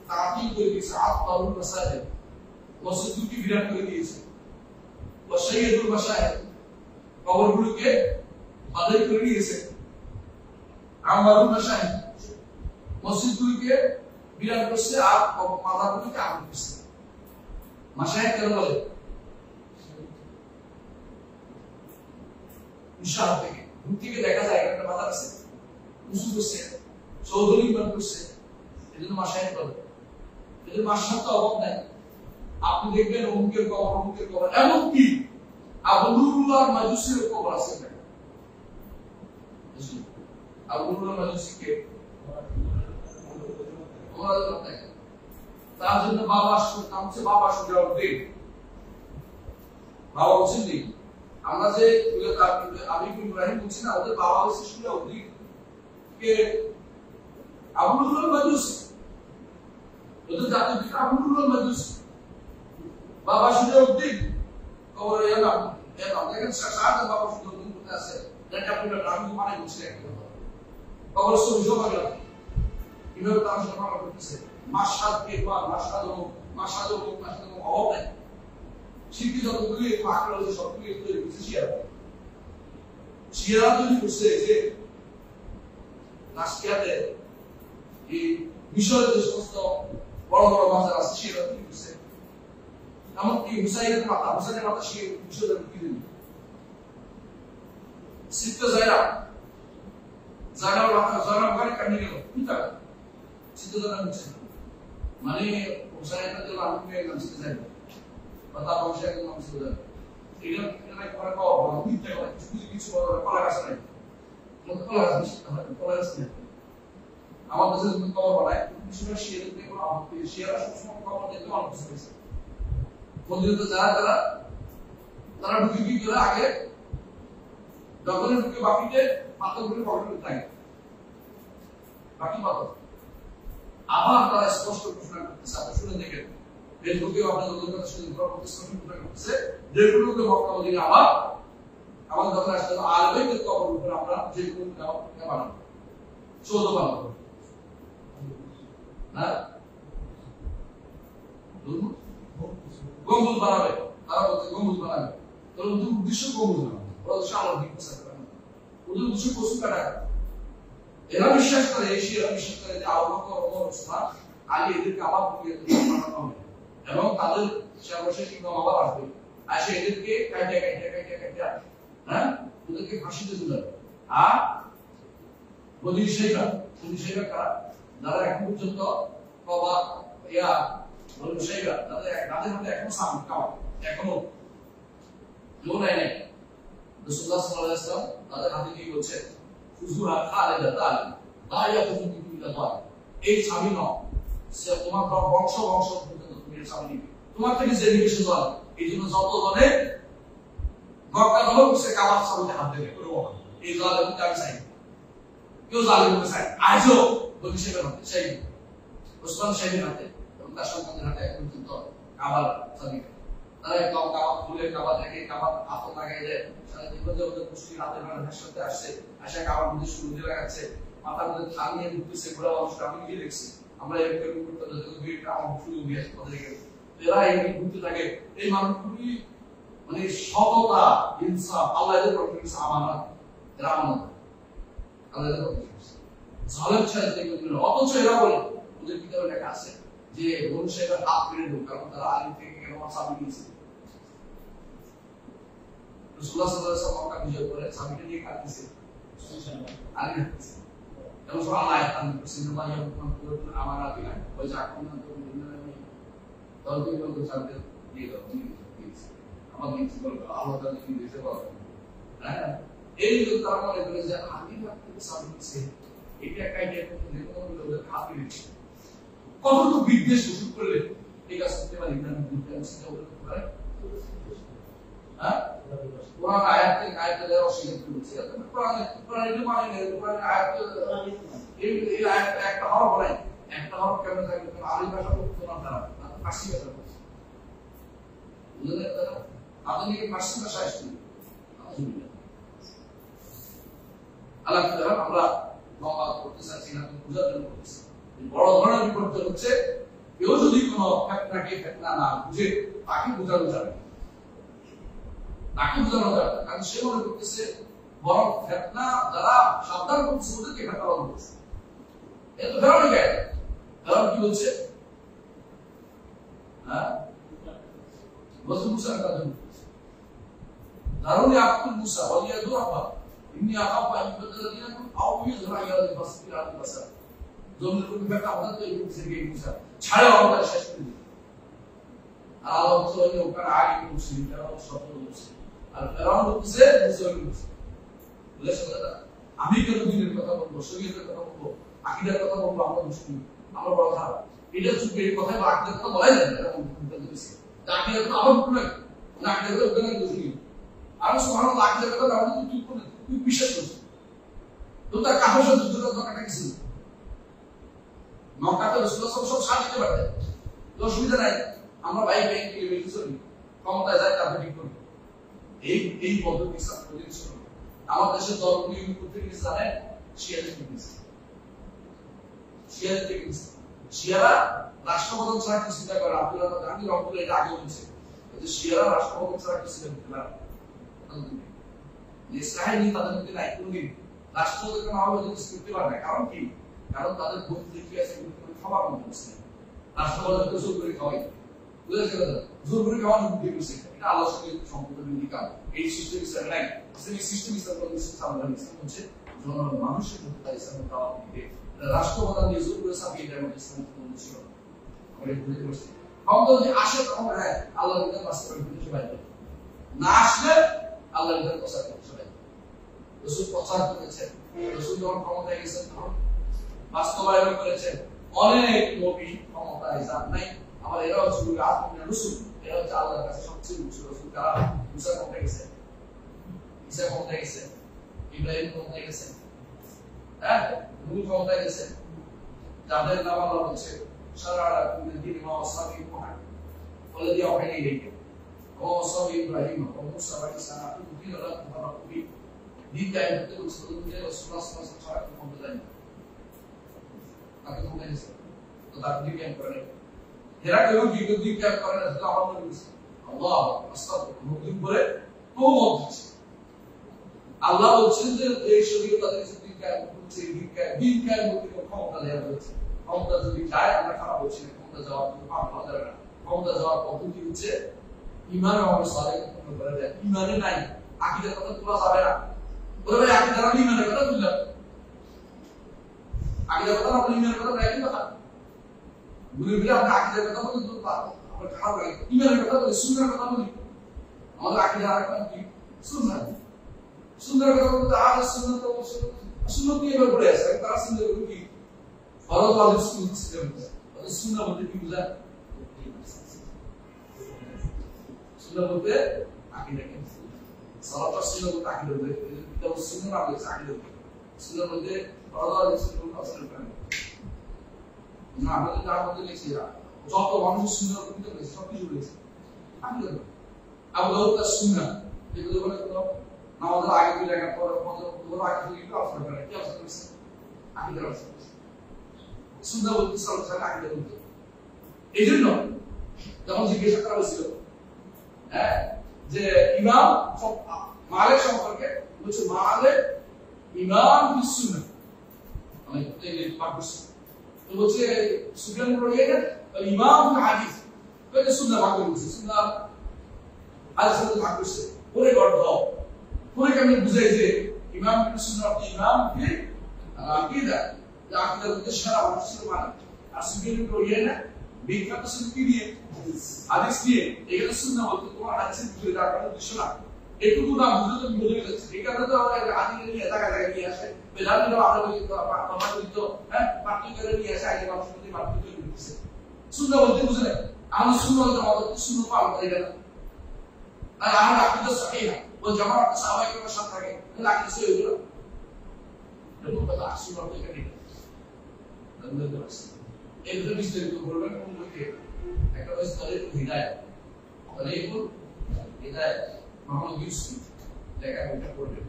তাকিল করে দিয়েছে আত্মারুল মাসাজিদ মসজিদগুলোকে বিরাট করে দিয়েছে ওয়াসাইয়্যিদুল মাশায়েখ কবরগুলোকে বাদল করে দিয়েছে আমারুল মাশায়েখ মসজিদগুলোকে বিরাট করছে আর মাদারগুলোকে আগুন করছে মাশায়েখ কেন বলে ইশারা থেকে দূর থেকে দেখা যায় একটা মাদার আছে উঁচু করছে চৌধুরী মান করছে এজন্য মাশায়েখ বলে এদের মাশায়েখ তো অভাব নাই আপনি দেখবেন অমুকের কবর এমন কি আবু নুরুল্লাহ মাজুসির কবর আছে না আবু নুরুল্লাহ মাজুসিকে তার জন্য বাবা নাম হচ্ছে বাবা সুজাউদ্দিন বাবা হচ্ছেন দিন আমরা যে আমি ইব্রাহিম বলছি না ওদের বাবা হচ্ছে সুজাউদ্দিন কে আবু নুরুল্লাহ মাজুসি ওদের জাতির পিতা আবু নুরুল্লাহ মাজুসি বাবা সুজাউদ্দিন কবরে এলাম দেখেন সারা বাবা সুজাউদ্দিন কোথায় আছে এটা আপনারা নাম মানে বলছি একটা কবর সুজো বাগলা কিভাবে তার সাথে পালন করতেছে মাশহাদকে বা মাশহাদ অভাব নাই শিরকি যতগুলি আঁকড়া হয়েছে সবগুলি তৈরি করছে শিয়ারা তৈরি করছে যে নাসকিয়াতে এই মিশরের যে সমস্ত বড় বড় বাজার আছে শিয়ারা তৈরি করছে এমনকি হুসাইনের মাথা শিয়ে মিশরের ঢুকিয়ে দিল সিদ্ধ জায়গার মাথা ওখানে কাটে গেল কি টাকা সিদ্ধতা হচ্ছে মানে হুসাইনের যে লালুকে একদম সিদ্ধ জায়গা কথা বংশে একদম নাম সিদ্ধ জায়গা এটা করে পাওয়া বলা মিথ্যা কথা কিছু কলা গাছ নাই কলা গাছ নেই আমার কাছে যখন খবর বানায় কিছুটা শিয়ার দিতে কোনো শিয়ারা সবসময় খবর দিতে অনেক কিছু হয়েছে মন্দিরে যারা তারা ঢুকে কি করে আগে যখন ঢুকে বাকিতে পাথরগুলো পকেটে থাকে বাকি পাথর আবার তারা স্পষ্ট ঘোষণা করতেছে আপনি শুনে দেখেন ফেসবুকে আপনাদের কথা শুনে ঘোষণা করতেছে যেগুলোকে মক্কা মদিনা আবার আমাদের যখন আসলে আলবেদের কবর উপর আমরা যে কোনো বানাবো 14 বানাবো না গম্বুজ বানাবে তারা বলছে গম্বুজ বানাবে তোর উদ্দেশ্য গম্বুজ বানাবে ওরা তো সামনে দিক প্রচার করে ওদের উদ্দেশ্য পশু কাটা এরা বিশ্বাস করে এশিয়ারা বিশ্বাস করে যে আবু বকর ওমর ওসমান আলী এদেরকে আবার বানানো হবে এবং তাদের সর্বশেষ ইমাম আবার আসবে আসে এদেরকে কাটিয়া হ্যাঁ ওদেরকে ফাঁসিতে ঝুলাবে। আর বনি সাইবা কারা? যারা এখন পর্যন্ত বাবা বনি সাইবা তাদের হাতে এখনো সামনে খাওয়া এখনো কেউ নাই নাই। রাসূলুল্লাহ সাল্লাল্লাহু আলাইহি ওয়াসাল্লাম তাদের হাতে কি বলছে? ফুজুহা খালিদা তাআলা লা ইয়াকুতু বিল্লাহ তাআলা, এই স্বামী নয়, সে তোমার বংশ পর্যন্ত তুমি এর স্বামী নিবে, তোমার থেকে যে নিবে সে জল। এই জন্য যত জনে গক্কার হোক সে কাবার স্বামীতে হাত দেবে করবো না, এই জলের মধ্যে আমি চাই কেউ জালিম হতে চায়। আজও বলি সেখানে হাতে সেই ওসমান সাহেবের হাতে এবং তার সন্তানদের হাতে এখন পর্যন্ত কাবার স্বামী, তারা একদম কাবার ফুলে কাবার দেখে কাবার হাত লাগাই দেয়, সারা জীবন ওদের পুষ্টি হাতে ভাষাতে আসছে, আসা কাবার মধ্যে শুরু দিয়ে লাগাচ্ছে, মাথার মধ্যে থান নিয়ে ঘুরতেছে, ঘোরা মানুষ আমি গিয়ে দেখছি, আমরা এরকম করতে দুই আমার শুরু দিয়ে আসছে তাদেরকে, এরা এমনি ঘুরতে থাকে। এই মানুষ খুবই মানে সততা ইনসাফ, আল্লাহ এদের প্রফেসর আমানত, এরা আমানত আল্লাহ এদের প্রফেসর ঝালের ছায়া থেকে অথচ এরা বলে ওদের কিতাবে লেখা আছে যে বংশের হাত পেরে ঢোক, কারণ তারা আলিম থেকে কেন সাবি নিয়েছে। রাসূলুল্লাহ সাল্লাল্লাহু আলাইহি ওয়াসাল্লাম বিজয় করে সাবিকে নিয়ে কাটতেছে আলিম হাঁটতেছে, এবং সব আল্লাহ আয়াত সিনেমা ইয়াকুন কুরুন আমানাতি ওই যে আক্রমণ তো তলবি বলতে চাইতে দিয়ে দাও আমাদের কি বলবো আল্লাহ তাআলা কি দিতে পারবে। হ্যাঁ, এই যে তারা মনে করে যে আলিম হাঁটতে সাবিছে এটা একটা আইডিয়া করতে ওদের হাতে দিচ্ছে, কতটুকু বিদ্বেষ ওষুধ করলে এই কাজ করতে পারি না? হ্যাঁ, কোরআন আয়াতে দেওয়া অস্বীকার করেছে, কোরআন এটা মানে নেই, কোরআন আয়াত এই আয়াত একটা হরফ নাই, একটা হরফ কেমন থাকবে? আরবি ভাষা পড়তো না তারা, ফার্সি ভাষা পড়ছে, বুঝলেন তারা আধুনিক ফার্সি ভাষা আসছে। আল্লাহ তাআলা আমরা লম্বা করতে চাচ্ছি না, বুঝার জন্য করতেছি। বড় ধরনের বিপর্যয় হচ্ছে কেউ যদি কোনো ফেতনা না বুঝে তাকে বোঝানো যাবে, কারণ সে মনে করতেছে বরং ফেতনা যারা সাবধান করছে ওদেরকে ফেতনা বলছে। এত ফেরানো কে ফেরানো কি বলছে? হ্যাঁ, মুসা দারুনি আব্দুল মুসা ওয়ালিয়াদু রাব্বা ইন্নী আখাফু আন ইউবাদদিলা দীনাকুম আও ইউযরা ইলাল ফাসবির আল বাসার, জমির উপর ফেতনা হঠাৎ তৈরি করছে কে মুসা ছাড়ে আমরা শেষ করে দিই। আর আল্লাহ তাআলা ওখানে আগে মুসলিম তারা সফল হচ্ছে, আর ফেরাউন হচ্ছে মুসলিম হচ্ছে। বুঝলেন কথা? আমি কেন দিনের কথা বলবো, শরীয়তের কথা বলবো, আকীদার কথা বলবো, আমরা মুসলিম আমরা বড় খারাপ, এটা চুপ এই কথা বা আকীদার কথা বলাই যায় না, এরকম বলতেছে আকীদার কথা আবার বলবে না, আকীদার কথা ওখানে বুঝলি আর সুবহানাল্লাহ আকীদার কথা আমরা তুই করে তুই বিশ্বাস করছিস তো তার কাফের সাথে যুদ্ধ করার দরকার কিছু মক্কাতে রাসূলুল্লাহ সব সাথ দিতে পারতেন, তো অসুবিধা নাই, আমরা ভাই ভাই কি বেশি চলি ক্ষমতায় যায় তারপর ঠিক করব। এই পদ্ধতি সাপোর্টিং ছিল আমার দেশের দলগুলি করতে গিয়ে জানেন শিয়ারা রাষ্ট্রপ্রধান ছাড়া কিছু চিন্তা করে। আব্দুল্লাহ গান্ধী রহমতুল্লাহ এটা আগে বলছে যে শিয়ারা রাষ্ট্রপ্রধান ছাড়া কিছু চিন্তা করে ইসরায়েল নিয়ে তাদের মধ্যে নাই কোনদিন রাষ্ট্রপতি না হলে কিছু করতে পারে না। কারণ কি? কারণ তাদের ভোট লিখে আছে খাবার মতো মুসলিম রাষ্ট্রপ্রধানকে জোর করে খাওয়াই, বুঝেছে কথা? জোর করে খাওয়ানো বুদ্ধি করছে, এটা আল্লাহর সাথে সম্পর্ক বিধিকার। এই সিস্টেম ইসলাম নাই, ইসলামিক সিস্টেম ইসলাম ইসলাম হচ্ছে জনগণ মানুষের মধ্যে তার ইসলামের দাওয়াত দিবে, রাষ্ট্রপ্রধান দিয়ে জোর করে চাপিয়ে দেয় আমাদের ইসলামের কোনো ছিল না। আমরা বুঝতে পারছি ক্ষমতা যদি আসে তখন হ্যাঁ আল্লাহর বিধান বাস্তবায়ন করতে সবাই না আসলে আল্লাহর বিধান প্রচার করতে সবাই। রাসূল প্রচার করেছেন, রাসূল যখন ক্ষমতায় গেছেন তখন বাস্তবায়ন করেছেন। অনেক নবী ক্ষমতায় যান নাই, আমার এরা হচ্ছে আত্মীয় রাসূল, এরা হচ্ছে আল্লাহর কাছে সবচেয়ে উচ্চ রাসূল। কারা? মুসা ক্ষমতায় গেছেন, ঈসা ক্ষমতায় গেছেন, ইব্রাহিম ক্ষমতায় গেছেন, হ্যাঁ নূহ ক্ষমতায় গেছেন, যাদের নাম আল্লাহ বলছে শারাআ মিনাদ দীন মা ওয়াসাবি মুহাম্মদ ওয়াল্লাযী আওহাইনা ইলাইকা ওয়া ওয়াসাবি ইব্রাহিম ওয়া মুসা ওয়া ঈসা আতুবি লাকুম ফারাকুবি দিন কায়েম করতে বলছে রাসূলুল্লাহ সাল্লাল্লাহু আলাইহি ওয়াসাল্লাম ক্ষমতা দেন তাকে ক্ষমতা দিয়েছে, তো তাকে দিন কায়েম করে এরা কেউ দিন কায়েম করে না, শুধু আমার নবী আল্লাহ আস্তাগফিরুল্লাহ মুখদিন করে তো বলছে আল্লাহ বলছেন যে এই শরীয়ত তাদের দিন কায়েম করছে, দিন কায়েম করতে ক্ষমতা দেওয়া হয়েছে। ক্ষমতা যদি যায় আমরা খারাপ বলছি না, ক্ষমতা যাওয়ার কোনো পাপ হওয়া যাবে না। ক্ষমতা যাওয়ার পদ্ধতি হচ্ছে ইমান এবং সালেহ পূর্ণ করে দেয়। ইমানে নাই আকীদার কথা তোলা যাবে না, বলে ভাই আকীদা আর ঈমানের কথা বুঝলাম, আকীদার কথা আমরা ঈমানের কথা নাই কিন্তু কথা বুঝে বুঝে আমরা আকীদার কথা বলি তো আমরা খারাপ লাগে, ঈমানের কথা বলি, সুন্নাহর কথা বলি। আমাদের আকীদা আর একটা কি সুন্নাহ, সুন্নাহর কথা বলতে আহলে সুন্নাহ ওয়াল জামাত, সুন্নাহ কি এবার পড়ে আছে তারা সুন্নাহ কি ফরজ ওয়াজিব সুন্নাহ সিস্টেম, সুন্নাহ বলতে কি বোঝায়? সুন্নাহ বলতে আকীদা কি সালাত সুন্নাহ বলতে আকীদা বলতে কিতাব সুন্নাহ আর আকীদা সুন্নাহ বলতে ফরজ ওয়াজিব সুন্নাহ আসলে করে না। আমাদের আমাদের লিখছি যত মানুষ সুন্নাহ করতে পারে সব কিছু রয়েছে আকীদা। আবু দাউদ তার সুন্নাহ যেগুলো বলে তো নামাজের আগে দুই রাকাত পরে পরে আগে দুই রাকাত আসর করে কি আসর করছে আকীদা আসর সুন্নাহ বলতে সালাত আকীদা বলতে। এইজন্য যখন জিজ্ঞাসা করা হয়েছিল হ্যাঁ যে ইমাম মালিক সম্পর্কে বলছে মালিক ইমাম ফিস সুন্নাহ, মানে এই পাঠ্য তো বলছে সুফিয়ান রোয়াইয়া ইমাম ফিল হাদিস, মানে সুন্নাহ ভাগ করেছে, সুন্নাহ হাদিস ভাগ করেছে পরে গড় দাও পরে কেমন বুঝাই যে ইমাম ফিস সুন্নাহ ইমাম ফিল আকীদা, যে আকীদার মধ্যে সারা মানুষ ছিল মালিক। আর সুফিয়ান রোয়াইয়া বিখ্যাত সুন্নি নিয়ে হাদিস নিয়ে এখানে সুন্নাহ বলতে তোমার হাদিসের ভিতরে যার কারণে দৃশ্য না একটু না বুঝে তো বুঝে যাচ্ছে, এই কারণে তো আমরা হাদিস নিয়ে জায়গা জায়গা নিয়ে আসে বেলাল দিল আমরা বলি তো আমরা দিত হ্যাঁ পার্টি করে নিয়ে আসে আগে মানুষ মধ্যে পার্টি করে দিচ্ছে। সুন্নাহ বলতে বুঝে না আমরা সুন্নাহ আমাদের সুন্নাহ পালন করে গেল আর আমরা আকীদা সহিহ ও জামাত সাহাবায়ে কেরামের সাথে থাকে তাহলে আকীদা সহিহ হলো এরকম কথা সুন্নাহ থেকে নেই। এই দুটো বিস্তারিত বলবেন কোন বইতে একটা হচ্ছে তারিকুল হিদায়াত, তারিকুল হিদায়াত মোহাম্মদ ইউসুফ লেখা বইটা পড়বেন।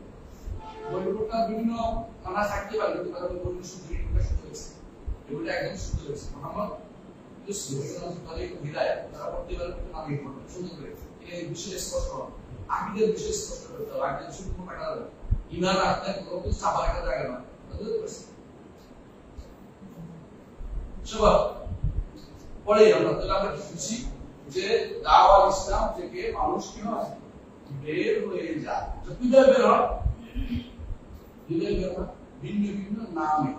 বইটা বিভিন্ন মানা থাকতে পারে কিন্তু তার বইটা শুদ্ধ হয়েছে, এগুলো একদম শুদ্ধ হয়েছে মোহাম্মদ ইউসুফ তারিকুল হিদায়াত তারা পড়তে পারে কিন্তু আগে পড়বেন সুন্দর করে এই বিষয় স্পষ্ট আকীদার বিষয় স্পষ্ট করতে হবে। আকীদা শুধু কাটা যাবে ঈমান রাখতে কোনো কিছু চাপা রাখা যাবে না, বুঝতে পারছেন? সবাই পরে আমরা বুঝছি যে দাওয়াত ইসলাম থেকে মানুষ কি হয় বের হয়ে যায়, কিভাবে বের হয়? ভিন্ন ভিন্ন নামে,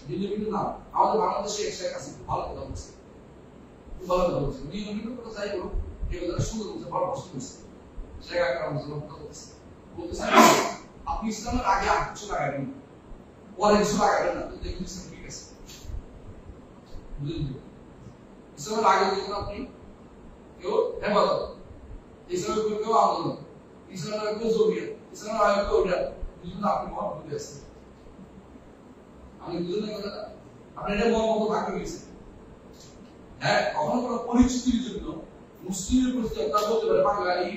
ভিন্ন ভিন্ন নাম। আমাদের বাংলাদেশে এক শেখ আছে ভালো কথা বলছে, ভালো কথা বলছে, ভিন্ন ভিন্ন কথা যাই হোক এগুলো সুন্দর বলছে, ভালো প্রশ্ন করছে শেখ আকরাম কথা বলছে, বলতেছে আপনি ইসলামের আগে আর কিছু লাগাবেন পরে কিছু লাগাবেন না, দেখুন ইসলাম ঠিক আছে। ইসলামের আগে দেখুন আপনি কেউ হেফাজত, ইসলামের কেউ আন্দোলন, ইসলামের কেউ জমিয়া, ইসলামের আগে কেউ ওটা বুঝুন আপনি মত বুঝে আসছেন, আমি বুঝুন না আপনি এটা মত ভাগ করেছেন। হ্যাঁ কখনো কোনো পরিচিতির জন্য মুসলিমের প্রতি আপনার বলতে পারে বাঙালি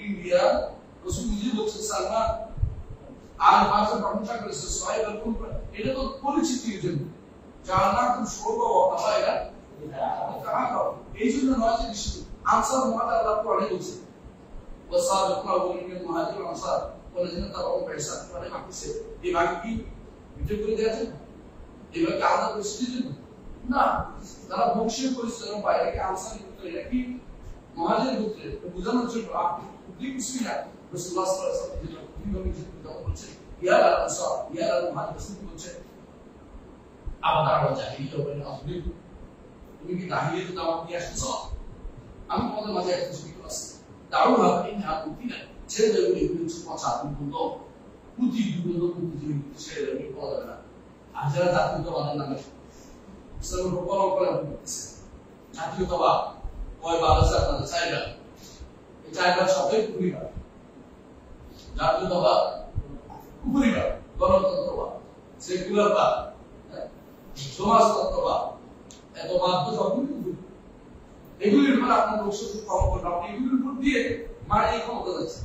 ইন্ডিয়া রসুল নিজে বলছে সালমান আর ভাষা প্রশংসা করেছে সোহেব আল-কুম, এটা তো পরিচিতির জন্য যার নাম খুব সৌভ বক্তা এরা এই জন্য নয় যে আনসার মহাদ আল্লাহ কোরআনে বলছে ওয়াসাবিকুনা ওয়ামিনাল মুহাজিরিন ওয়াল আনসার ওয়াল্লাযিনা তাবাউহুম বিইহসান, মানে মাকসে এই ভাগ কি ভিডিও করে দেয়া আছে এই ভাগ আলাদা পরিস্থিতির জন্য না, তারা বংশীয় পরিস্থিতির বাইরে কি আনসার গোত্র এরা কি মুহাজির গোত্রের বোঝানোর জন্য আপনি খুবই কিছুই না রাসূলুল্লাহ সাল্লাল্লাহু আলাইহি ওয়াসাল্লাম যেটা কিভাবে বলছেন ইয়া আল আনসার ইয়া আল মুহাজির রাসূল বলছেন আবার জাহিলিয়া বলেন আপনি তুমি কি দাহিলিয়াতে দাওয়াত নিয়ে আসছো? আমি তোমাদের মাঝে একটা শিক্ষা আছে দারুণ হবে না আপনি না ছেড়ে দেবেন এগুলো কিছু কথা আপনি বলতো পুঁতি দুটো পুঁতি ছেড়ে দেবেন বলা যাবে না। আর যারা জাতীয়তাবাদের নামে ইসলামের উপর করে বলতেছে জাতীয়তাবাদ কয় বাদ আছে আপনাদের চাইবা, এই চাইবা সবাই কুফরিবাদ, জাতীয়তাবাদ কুফরিবাদ, গণতন্ত্রবাদ, সেকুলারবাদ, সমাজতন্ত্রবাদ, এত বাদ তো সবগুলি এগুলির উপর আপনার লোকশক্তি কম করবে, আপনি এগুলির উপর দিয়ে মানে এই ক্ষমতা যাচ্ছে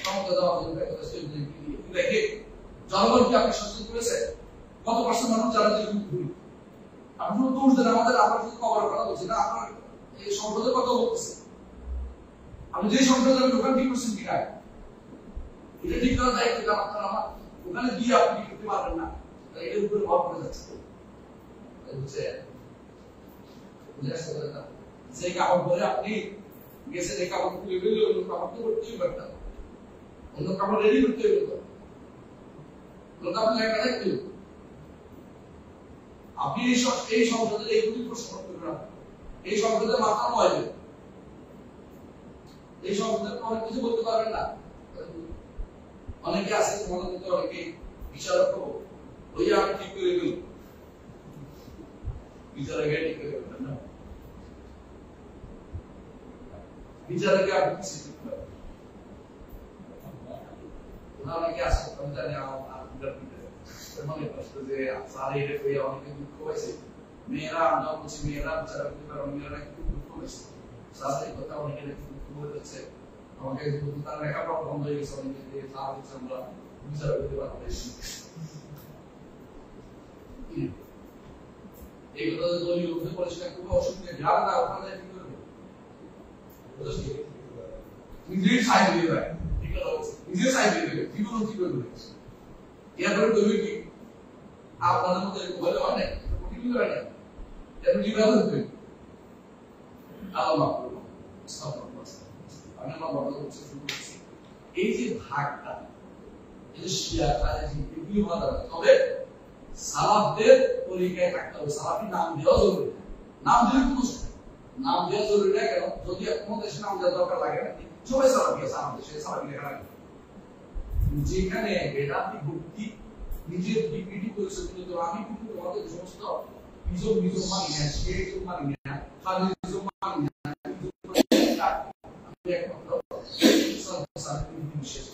ক্ষমতা দেওয়া দেখে জনগণ কি আপনি সচেতন করেছে? কত পার্সেন্ট মানুষ জানে যে ভুল? আপনি শুধু দোষ দেন আমাদের, আপনার শুধু খবরের কথা বলছি না, আপনার এই সংসদের কথা বলতেছে, আপনি যে সংসদে যাবেন ওখানে ঠিক করছেন কিনা এটা ঠিক করার দায়িত্ব আপনার আমার, ওখানে গিয়ে আপনি ঠিক করতে পারবেন না, এর উপরে ভর করে যাচ্ছে যে কাপড় পরে আপনি গেছেন এই কাপড় খুলে ফেললে ওই কাপড় তো করতেই পারতেন, অন্য কাপড় রেডি করতে হবে তো, অন্য কাপড় লেখা রাখতে হবে। আপনি এই সংসদে এইগুলি প্রশ্ন করতে পারেন, এই সংসদে মাথা নয়, এই সংসদে অনেক কিছু বলতে পারবেন না। অনেকে আছে মনে করতে, অনেকে বিচারক হবো, ওই আমি ঠিক করে গেল, বিচারকে ঠিক করে গেলেন না, বিচারকে আপনি কিছু ঠিক করেন। অনেকে আছে আমি জানি মনে করছে যে স্যার এটা কই অনেকে দুঃখ পাইছে, মেয়েরা আমরা বলছি মেয়েরা বিচার করতে পারো, মেয়েরা কিন্তু দুঃখ পাইছে, স্যার এই কথা অনেকে দুঃখ বলেছে, আমাকে তার লেখাপড়া বন্ধ হয়ে গেছে, অনেকে যে স্যার হচ্ছে আমরা বিচার করতে পারবো। এইগুলো দলীয় লোকদের পরিষ্কার করবে, অসুবিধা যারা না ওখানে কি করবে, নিজের সাইড দিয়ে দেয়, ঠিক আছে, নিজের সাইড দিয়ে দেবে, জীবন কি করবে, এরপরে করবে কি আপনাদের মধ্যে বলে অনেক কঠিন করে না, এরপর কিভাবে হবে আল্লাহ করবো। আমি আমার বড় হচ্ছে শুরু করছি এই যে ভাগটা, এই যে শিয়া খারেজি এগুলি হওয়া দরকার, তবে সালাফদের তরিকায় থাকতে হবে। সালাফি নাম দেওয়া জরুরি, নাম দিলে কোনো নাম দেওয়া জরুরি না, কেন যদি কোনো দেশে নাম দেওয়ার দরকার লাগে না, সবাই সালাফি আছে আমাদের দেশে, সালাফি লেখা লাগে। যেখানে বেদান্তি ভক্তি নিজের ডিগ্রি করেছে, কিন্তু আমি কিন্তু তোমাদের সমস্ত নিজম নিজম মানি না, সে নিজম মানি না, খালি নিজম মানি না, আমি একমাত্র বিশেষ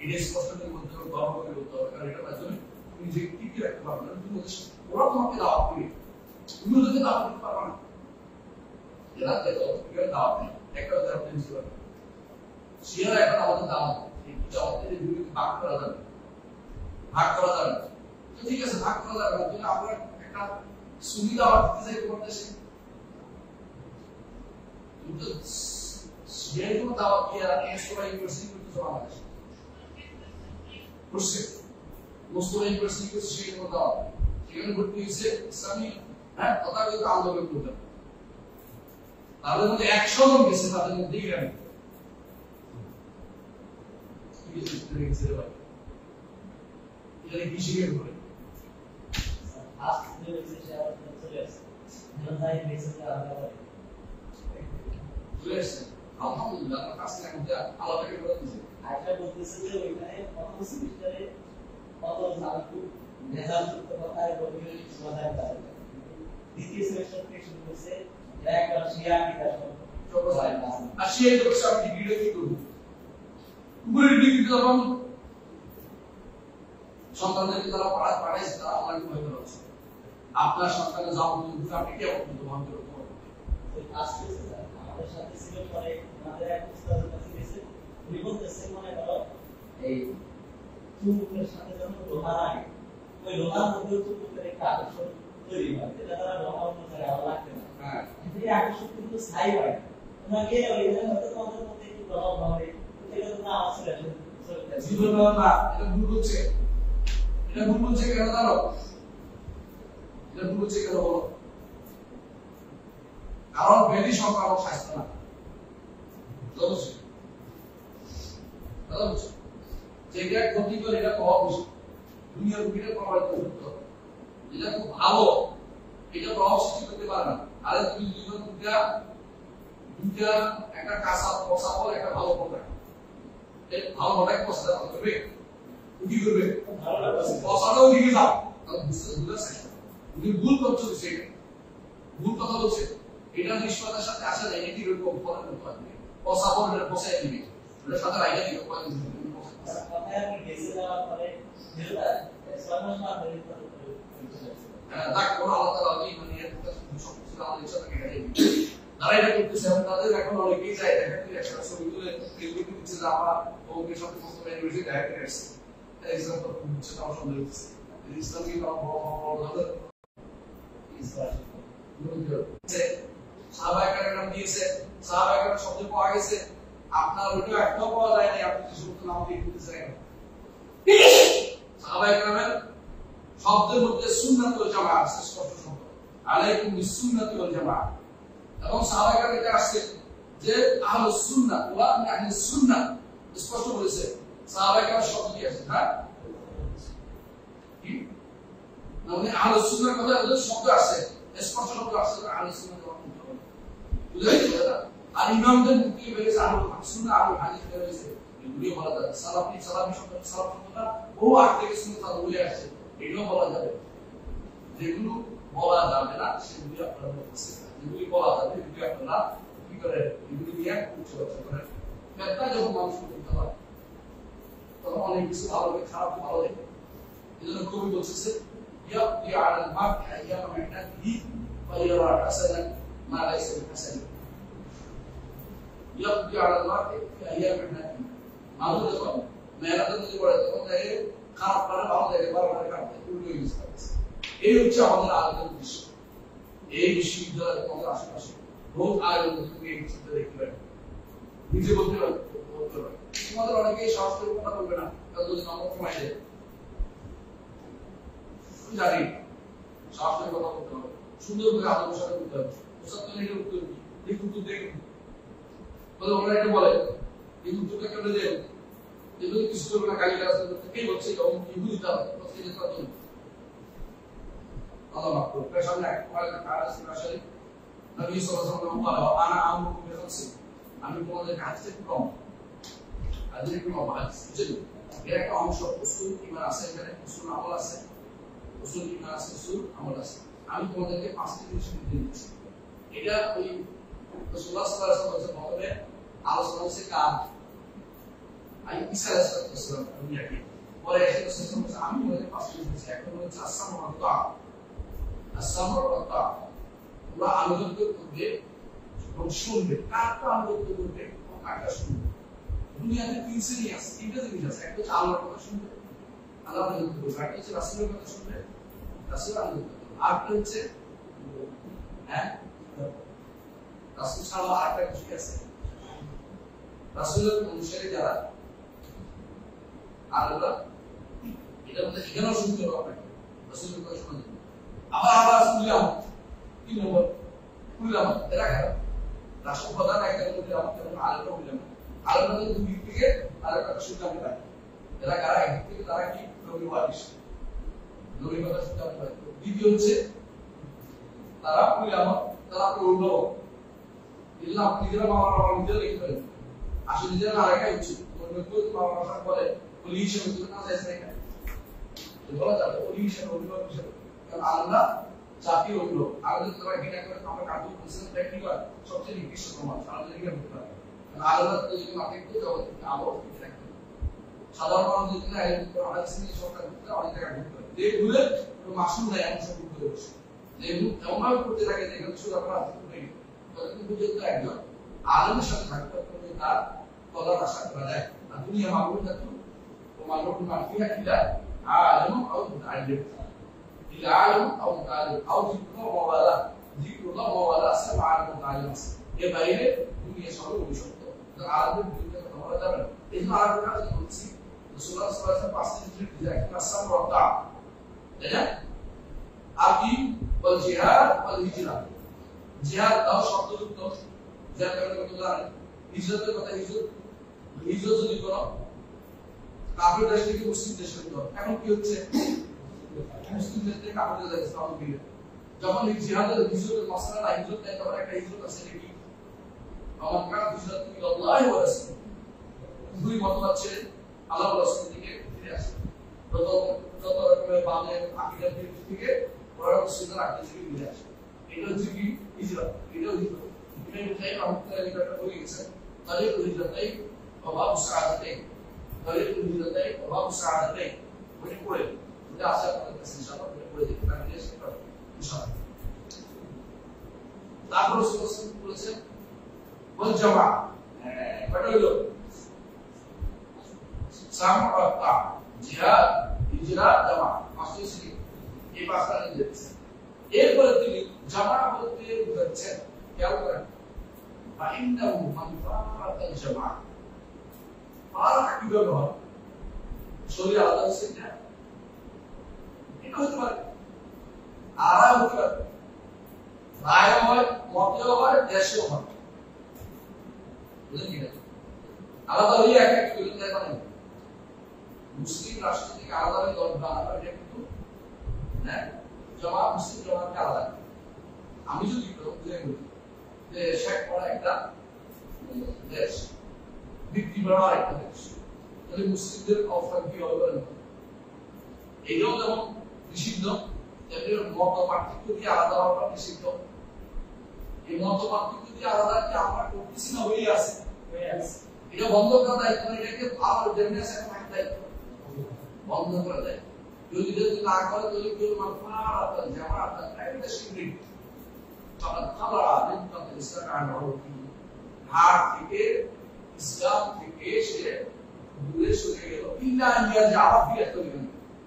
এটা স্পষ্টতার মধ্যে গর্ব করে বলতে হবে, কারণ এটা মাধ্যমে তুমি যে টিকে রাখতে পারবে না, তুমি ওরা তোমাকে দাওয়াত দিবে, তুমি ওদেরকে দাওয়াত দিতে পারবে না, এরা দাওয়াত নেই, একটা দাওয়াত দিতে পারবে, শিয়ারা এখন আমাদের দাওয়াত জবাবদের দুই ভাগ করা যাবে, ভাগ করা যাবে, তো ঠিক আছে ভাগ করা যাবে, কিন্তু আমরা একটা সুবিধা দিতে চাই তোমার দেশে, কিন্তু শিয়ার কোনো দাওয়াত কি আর এক্সট্রা ইউনিভার্সিটি করতে বাংলাদেশ করছে, মোস্তফা ইউনিভার্সিটি করছে, সেখানে কোনো দাওয়াত সেখানে ভর্তি হয়েছে ইসলামী তথাকথিত আন্দোলন করতে, তাদের মধ্যে 100 জন গেছে, তাদের মধ্যে ইরানি আলহামদুলিল্লাহ কাছে আল্লাহ তাকে বলে দিয়েছে। আরেকটা বলতেছে যে ওইখানে প্রথম সেমিস্টারে কত জানতো মেধার যুক্ত কথায় বলবে সমাধান করে, দ্বিতীয় সেমিস্টার থেকে শুরু করছে এরা একটা শিয়া কিতাব সব হয় না, আর শিয়া তো সব ডিগ্রি কি করব, উপরে ডিগ্রি যখন সন্তানদেরকে তারা পাঠাইছে, তারা আল্লাহকে ভয় করা হচ্ছে, আপনার সন্তানের যাবতীয় আপনি কে অত্যন্ত ভয় করে আমাদের সাথে ছিল, পরে আমাদের এক উস্তাদের কাছে গেছে, উনি বলতেছে মনে করো এই চুমুকের সাথে যখন লোহা লাগে, ওই লোহার মধ্যে চুমুকের একটা আকর্ষণ তৈরি হয়, যেটা তারা লোহা অন্য জায়গায় আলো লাগবে না, এই আকর্ষণ কিন্তু স্থায়ী হয়, তোমাকে ওইখানে হয়তো তোমাদের মধ্যে একটু প্রভাব হবে, এটা তো না আসলে জীবন না, এটা ভুল হচ্ছে, এটা ভুল হচ্ছে কেন জানো, এটা ভুল হচ্ছে কেন বলো, কারণ ব্যাধি সংক্রামক স্বাস্থ্য না, যেটা ক্ষতিকর এটা কম বেশি, দুনিয়ার রুগীটা প্রভাবিত হতো, যেটা খুব ভালো এটা প্রভাব সৃষ্টি করতে পারে না, আরে তুমি দুইটা একটা কাঁচা পচা ফল, একটা ভালো ফল রাখো, ভালো ফলটাকে পচা করবে, কি করবে পচাটাও দিকে যাও, তুমি ভুল করছো, সেটা ভুল কথা বলছে, এটা নিষ্পত্তার সাথে আসা যায়, এটি এরকম ফলের মতো আসবে, পচা ফল এটা পচাই দিবে, ওটার সাথে রাইখা দিবে, কথায় আমি গেছে যাওয়ার পরে যেটা ইসলামের সাথে ডাক্তার আল্লাহ তাআলা মানে একটা সবকিছু আমাদের ইচ্ছা থেকে কেটে দিবে, তারা এটা করতেছে, তাদের এখন অনেকেই যায় দেখা যায় একটা ছবি তুলে ফেসবুকে দিচ্ছে যে আমরা ওকে সাথে মোস্তফা ইউনিভার্সিটি ডাইরেক্ট করছি, এক্সাম্পল হচ্ছে তাও সন্দেহ হচ্ছে ইসলামী বড় ধরনের ইসলাম সাহাবায়ে কেরাম দিয়েছে, সাহাবায়ে কেরাম শব্দ পাওয়া গেছে, আপনার ওইটা একটাও পাওয়া যায় না, আপনি শুধু নাম দিয়ে দিতেছেন, সাহাবায়ে কেরামের শব্দের মধ্যে সুন্নাত ওয়াল জামাত স্পষ্ট শব্দ, আলাইকুম বিসুন্নাতি ওয়াল জামাত, এবং সাহাবায়ে কেরাম এটা আসছে যে আহলুস সুন্নাহ ওয়া আহলুস সুন্নাহ স্পষ্ট বলেছে, সাহাবায়ে শব্দ কি আছে না কি মানে আহলে সুন্নাহর কথা ওদের শব্দ আছে স্পষ্ট শব্দ আছে আহলে সুন্নাহ ওয়াল জামাত বুঝাইছে না আর ইমামদের মুক্তি বেরিয়েছে আহলে সুন্নাহ আহলে হাদিস বেরিয়েছে এগুলি বলা যাবে সালাফি শব্দ সালাফ শব্দটা বহু আগে থেকে সুন্নাহ বলে আসছে এগুলো বলা যাবে যেগুলো বলা যাবে না সেগুলি আপনারা বলতেছেন যেগুলি বলা যাবে এগুলি আপনারা কি করে এগুলি নিয়ে চর্চা করেন ফেতনা যখন মানুষ করতে হয় তখন অনেক কিছু ভালো লাগে খারাপ ভালো লাগে এজন্য কবি বলতেছে ইয়াবদি আলা আল-মার'i আইয়ামা মিহনাতিহি ফায়ারা হাসানান মা লাইসা বিহাসান ইয়াবদি আলা আল-মার'i আইয়ামা মিহনাতিহি মানুষ যখন মেহনতের মধ্যে পড়ে তখন দেখে খারাপ করে ভালো লাগে বারবার খারাপ লাগে উল্টো হয়ে যাচ্ছে এই হচ্ছে আমাদের আলোচনার উদ্দেশ্য এই বিশ্ববিদ্যালয়ের আমাদের আশেপাশে বহু আয়োজন তুমি এই চিন্তা দেখতে পারেন নিজে বলতে পারেন তোমাদের অনেকেই সাহস করে কথা বলবে না যদি নম্বর কমাই দেয় আমি জানি সাহস করে কথা বলতে হবে সুন্দর করে আলোচনার সাথে বলতে হবে ওসব তো নেই উত্তর কি এই উত্তর দেখুন বলে ওরা এটা বলে এই উত্তরটা কেন দেয় এগুলো কিছু করবে না গালি গাছ কে বলছে যখন কি বুঝতে হবে প্রত্যেক যেতে হবে Allah makhluk. Misalnya, kalau kita ada sekali, Nabi SAW mengatakan, "Ana amukum bihamsi." Kami mengajar hadis itu belum. Hadis itu belum hadis. Jadi, dia itu amsal usul iman asal kan, usul amal asal, usul iman asal, usul amal asal. Kami mengajar ke pasti itu sendiri. Ia Rasulullah SAW mengatakan, Allah SWT kan, ayat Isa SAW menyakit. Oleh itu sesuatu kami mengajar pasti itu. Saya mengajar asal mengajar. আসামর কথা ওরা আলোচনা করবে এবং শুনবে কারটা আলোচনা করবে এবং কারটা শুনবে দুনিয়াতে তিন শ্রেণী আছে তিনটা জিনিস আছে একটা হচ্ছে আল্লাহর কথা শুনবে আল্লাহ আলোচনা করবে একটা হচ্ছে রাসূলের কথা শুনবে রাসূল আলোচনা করবে আরেকটা হচ্ছে হ্যাঁ রাসূল ছাড়া আরেকটা কিছু আছে রাসূলের অনুসারী যারা আল্লাহ এটা মধ্যে এখানেও শুনতে হবে আপনাকে রাসূলের কথা শুনতে আবার শুনলাম কি নম্বর শুনলাম এরা কারা রাষ্ট্রপ্রধান একটা বলতে আমাকে আলোচনা হইলাম আলোচনার দুই দিক থেকে তারা কথা শুনলাম এরা কারা একদিক থেকে তারা কি নবী ওয়ারিস নবী কথা শুনলাম দ্বিতীয় হচ্ছে তারা শুনলাম তারা প্রৌঢ় এগুলো আপনি নিজেরা বাবা নিজেরা লিখতে পারেন আসলে নিজেরা না লেখাই উচিত বাবা ভাষা বলে ওলি হিসেবে না যায় না বলা যাবে ওলি হিসেবে অভিভাবক হিসেবে আল্লাহ জাতি হইল আমাদের তো এখানে একটা আমরা কাজ করতেছি প্র্যাকটিক্যাল সবচেয়ে নিকৃষ্ট সমাজ আমাদের এখানে হতে পারে আল্লাহ তো যদি মাঠে তো জগৎ আলো থাকবে সাধারণ মানুষ যদি না এর উপর আমাদের সিনি সরকার করতে অনেক জায়গা ঘুরতে পারে যে ঘুরে তো মাসুম নাই এমন সব ঘুরতে বসে যে এমন ভাবে করতে থাকে যেখানে শুধু আপনার নেই তখন পর্যন্ত একজন আলমের সাথে থাকতে হবে তার কলার আশা করা যায় আর দুনিয়া মাগুর থাকতো ও মাগুর মাফিয়া কিলা আলম আও মুতাআল্লিম العالم او متعلم او ذكر موالاه ذكر الله موالاه سمع المتعلم ये বাইরে দুনিয়া সরল বিশুদ্ধ তো আরবের দুনিয়া কথা বলা যাবে না এই জন্য আরবের কাছে বলছি রাসূলুল্লাহ সাল্লাল্লাহু আলাইহি ওয়াসাল্লাম পাঁচটি জিনিস দিয়েছেন কাসাম রতা তাই না আকি ওয়াল জিহাদ ওয়াল হিজরা জিহাদ দাও শব্দযুক্ত জিহাদের কথা জানেন হিজরতের কথা হিজরত যদি করো কাফির দেশ থেকে মুসলিম দেশে এখন কি হচ্ছে মুসলিমদের থেকে কাফেরদের দেশে ইসলাম দিলে যখন এই জিহাদের হিজরতের মাসলা না হিজরত তাই তখন একটা হিজরত আছে কি আমার কার হিজরত কি আল্লাহ ওয়া রাসূল দুই মতবাদ ছিলেন আল্লাহ ওয়া রাসূল থেকে ফিরে আসে যত রকমের বামে আকীদার দিক থেকে ওরা মুসলিমদের আকীদা থেকে ফিরে আসে এটা হচ্ছে কি হিজরত এটা হিজরত ইমাম তাই রহমাতুল্লাহ এটা বলে গেছে তারিকুল হিজরতাই ওয়া বাবু সাআদাতাই তারিকুল হিজরতাই ওয়া বাবু সাআদাতাই বলে পড়ে এটা আশা করি ইনশাআল্লাহ পড়ে দেখতে পারবেন ইনশাআল্লাহ তারপর রাসূল বলেছেন ওয়াল জামা কয়টা হলো সামআতা জিহাদ হিজরা জামা পাঁচটি ছিল এই পাঁচটা দিয়েছে এরপরে তিনি জামা বলতে বুঝাচ্ছেন খেয়াল করেন ফাইন্নাহু মান ফারাকাল জামা ফারাক কি ব্যবহার শরীর আলাদা হচ্ছে না এটা হতে পারে আড়াই হতে পারে রায় হয় মতেও হয় দেশেও হয় বুঝলেন কি আলাদা হয়ে এক এক করে তাই মানে মুসলিম রাষ্ট্র থেকে আলাদা হয়ে দল বানানো এটা কিন্তু হ্যাঁ জামাত মুসলিম জামাতকে আলাদা। আমি যদি বুঝে বলি যে শেখ পড়া একটা দেশ, বিক্রি করা একটা দেশ, তাহলে মুসলিমদের অবস্থান কি হবে? এটাও যেমন নিষিদ্ধ, তেমনি মত পার্থক্য দিয়ে আলাদা হওয়াটা নিষিদ্ধ। এই মত পার্থক্য দিয়ে আলাদা কি আমরা করতেছি না? হয়ে আছে। এটা বন্ধ করা দায়িত্ব, এটাকে আবার যেমনি আছে একটা দায়িত্ব বন্ধ করা যায়। যদি না করে তাহলে কেউ মাফা জামাত একটা সিগনেট হার থেকে ইসলাম থেকে সে দূরে সরে গেল। ইল্লা ইয়া যে আবার ফিরে আসতে হবে,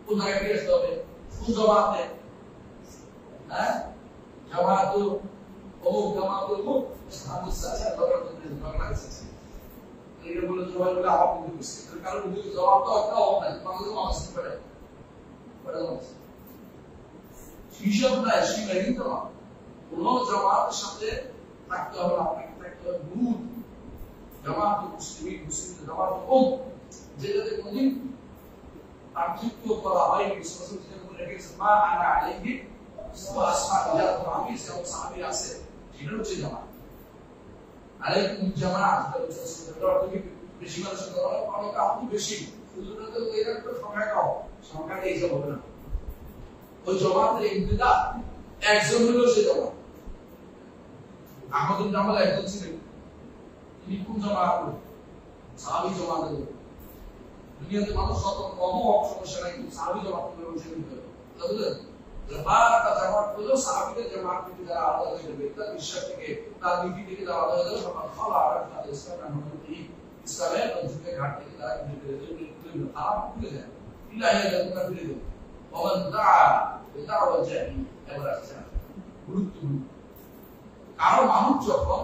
কোন জায়গায় ফিরে আসতে হবে? কোন জামাতে? হ্যাঁ, জামাত অমুক জামাত অমুক আমি সাথে ঝগড়া করতেছি, এটা বলে জবাই বলে আমার বুদ্ধি করছে, কারণ বুদ্ধি জবাব তো একটা হবে না, বাংলাদেশ মানুষ করে হিসাব নাই, শিখাই দিতে হবে। কোন জামাতের সাথে থাকতে হবে, আপনাকে থাকতে হবে গ্রুপ জামাত মুসলিম, মুসলিম জামাত কম, যেটাতে কোনদিন পার্থক্য করা হয়। বিশ্বস্ত যেটা বলে রেখেছে মা আনা আলাইহি ওয়া আসহাবি, যারা আমি এবং সাহাবী আছে, সেটা হচ্ছে জামাত। আলাইকুম জামাত, যেটা হচ্ছে সুন্নাত, বেশি মানুষ করা অনেক আপনি বেশি সুন্নাত, এর একটা সংখ্যা কম, সংখ্যাটা এই সব হবে না। ওই জামাতের ইমতিদা একজন হলো সে জামাত। আহমদ ইবনে হাম্বল একজন ছিলেন, তিনি কোন জামাত? সাহাবী জামাত। দুনিয়াতে মানুষ যত কম হোক সমস্যা নাই, কিন্তু সাহাবী জামাত করে বসে নিতে হবে, বুঝলেন? বারটা জামাত হলো সাহাবীদের জামাত থেকে যারা আলাদা হয়ে যাবে, তার বিশ্বাস থেকে, তার নীতি থেকে যারা আলাদা হয়ে যাবে, তখন খালা আর তাদের ইসলামের যুগের ঘাট থেকে তারা খুলে যায়, ইলাহি জান্নাত খুলে দেবে। ومن دعا بدعوة جاهلية গুরুত্বপূর্ণ। কারণ মানুষ যখন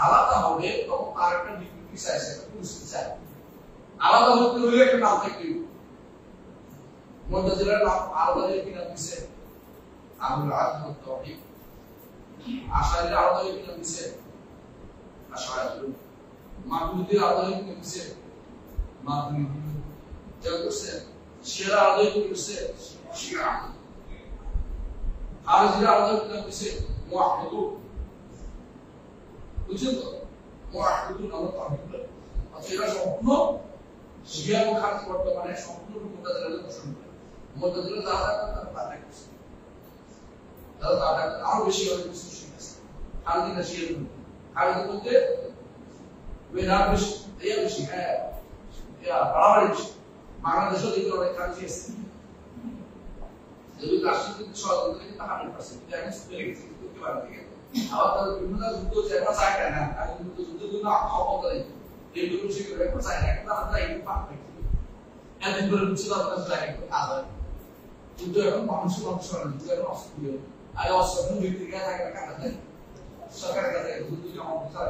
আলাদা হবে তখন তার একটা ডিগ্রি চাই, একটা পরিস্থিতি চাই। আলাদা হতে হলে একটা নাম থাকতে হবে। মুতাজিলার নাম আলাদা হয়ে কিনা দিছে আবুল আজম তাওহীদ, আশারীর আলাদা হয়ে কিনা দিছে আশারী, মাতুরিদির আলাদা হয়ে কিনা দিছে মাতুরিদি, যা করছে শিয়া আলাদা হয়ে কিনা শিয়া, খারিজিরা আলাদা হয়ে কিনা দিছে মুওয়াহহিদুন। বুঝছেন তো? মুওয়াহহিদুন আমরা তাওহীদ, আচ্ছা এরা সম্পূর্ণ শিয়া ও খারিজি বর্তমানে সম্পূর্ণ মুতাজিলাদের পোষণ করে। মুতাজিলা যারা তারা করছে, যারা তারা আরো বেশি হবে কিছু শিয়া আছে। খারিজিরা শিয়া, খারিজি বলতে বেনার বেশি, এই বেশি, হ্যাঁ ইয়া বাড়াবাড়ি বেশি। বাংলাদেশে দেখতে অনেক খারিজি আছে, যদি রাষ্ট্রীয় সহযোগিতা কিন্তু 100%, কিন্তু এখন চলে গেছে, করতে পারে ঠিক আছে। আবার তাদের বিভিন্ন যুদ্ধ যেটা চায় না, এখন যুদ্ধের জন্য আহ্বান করে এইগুলো বেশি করে চায় না, কিন্তু আমরা এই পারফেক্ট এদিন করে বুঝতে পারতাম চাই আলাদা। কিন্তু এখন মানুষের যুদ্ধ এখন অস্ট্রেলিয়া আর অস্ট্রেলিয়ান ব্যক্তি গিয়ে থাকে কাটা দেয় সরকারের কাছে যুদ্ধ জমা বিচার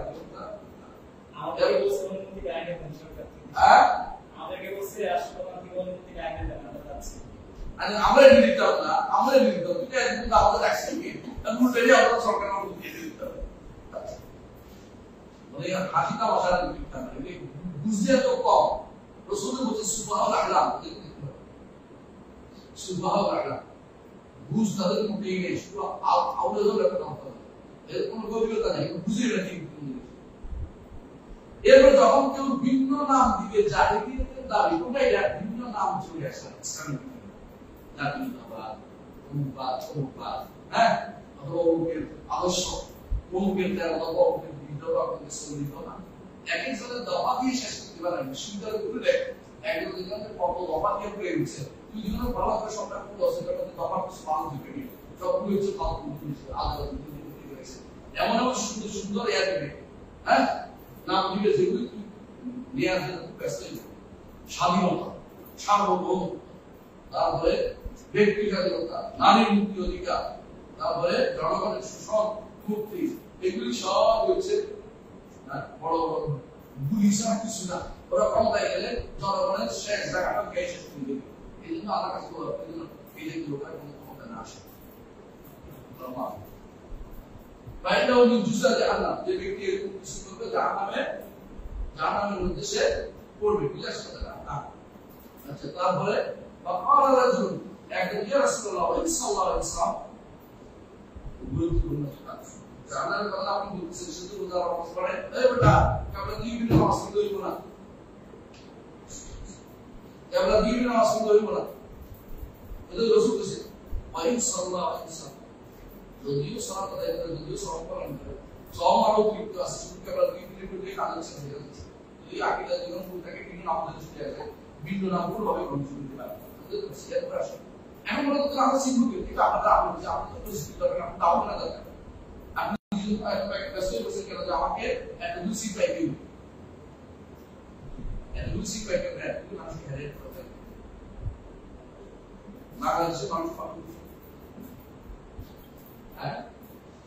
আমাদের অনুমতি দেয় না সরকার, হ্যাঁ আমাদেরকে বলছে রাষ্ট্রপতি অনুমতি দেয় না, আমরা যাচ্ছি আমরা নিতে হবে না, আমরা নিতে হবে, এটা কিন্তু আমাদের রাখছি এখন যদি আমরা সরকার অনুমতি দিতে হবে, মানে হাসি তামাশা দিতে হবে, বুঝতে তো কম। রাসূলের বলতে সুবহানাল্লাহ আলাম, সুবহানাল্লাহ আলাম বুঝ তাদের মুখেই নেই, শুধু আউলের ব্যাপারটা হতে হবে, এর কোনো গভীরতা নেই, বুঝে না ঠিক। এরপর যখন কেউ ভিন্ন নাম দিবে, জাহিলিয়াতের দাবি কোনটা, এটা ভিন্ন নাম চলে আসে ইসলামিক জাতীয়তাবাদ, অমুকবাদ, অমুকবাদ, হ্যাঁ অথবা অমুকের আদর্শ, অমুকের তেরোটা, অমুকের বিদ্রোহ, অমুকের সন্দিগ্ধ না, এক একজনের দফা দিয়ে শেষ করতে পারে না। বিশ্ববিদ্যালয় করে দেখ একজন দেখলাম কত দফা দিয়ে পড়ে গেছে, তুই যখন ভালো করে সবটা খুব অসুবিধা দফা পালন দিবে সবগুলো হচ্ছে আলাদা করেছে, এমন এমন সুন্দর সুন্দর এয়ার দিবে, হ্যাঁ নাম দিবে যেগুলো তুই নেওয়ার জন্য খুব ব্যস্ত হয়ে যাবে। স্বাধীনতা, সার্বভৌম, তারপরে ব্যক্তি স্বাধীনতা, নারীর মুক্তি অধিকার, তারপরে জনগণের শোষণ মুক্তি, এগুলি সব হচ্ছে বড় বড় গুলি ছাড়া কিছু না। ওরা ক্ষমতায় গেলে জনগণের শেষ জায়গাটা খেয়ে শেষ করে দেবে। এই জন্য আমার কাছে এই জন্য এই যে লোকের কোনো ক্ষমতা না আসে। বাইরে উনি জুসা জাহান্নাম, যে ব্যক্তি এরকম কিছু করবে জাহান্নামের মধ্যে সে পড়বে, বুঝে আসছে না। আচ্ছা তারপরে وقال رجل একজন ইয়া রাসূলুল্লাহ সাল্লাল্লাহু আলাইহি ওয়াসাল্লাম গুরুত্বপূর্ণ কথা জানার কথা আপনি বলছেন শুধু রোজা নামাজ পড়ে এই বেটা আমরা দুই দিন নামাজ পড়তে হইব না আমরা দুই দিন নামাজ পড়তে হইব না এটা রাসূল বলেছে ওয়াইন সাল্লাল্লাহু আলাইহি ওয়াসাল্লাম যদিও সালাত আদায় করে যদিও সওয়াব পালন করে সওয়াব আরো তৃপ্ত আছে শুধু আমরা দুই দিনের মধ্যে কাজ শেষ হয়ে যাচ্ছে এই আকীদা জীবন ফুলটাকে বিভিন্ন আমাদের ছুটে আছে ভিন্ন নাম পুরোভাবে গ্রহণ করতে পারে আমাদের শেয়ার করা আসে এখন বলতে তো আমরা শিখব কি এটা আমরা আপনাদের যে আপনাদের পরিস্থিতি দরকার আপনি তাও না দরকার আপনি যদি একটা কাজই বলছেন কেন যে আমাকে একটা লুসি পাই দিন একটা লুসি পাই দিন কিন্তু মানুষকে হেরে করতে বাংলাদেশে মানুষ পাবে হ্যাঁ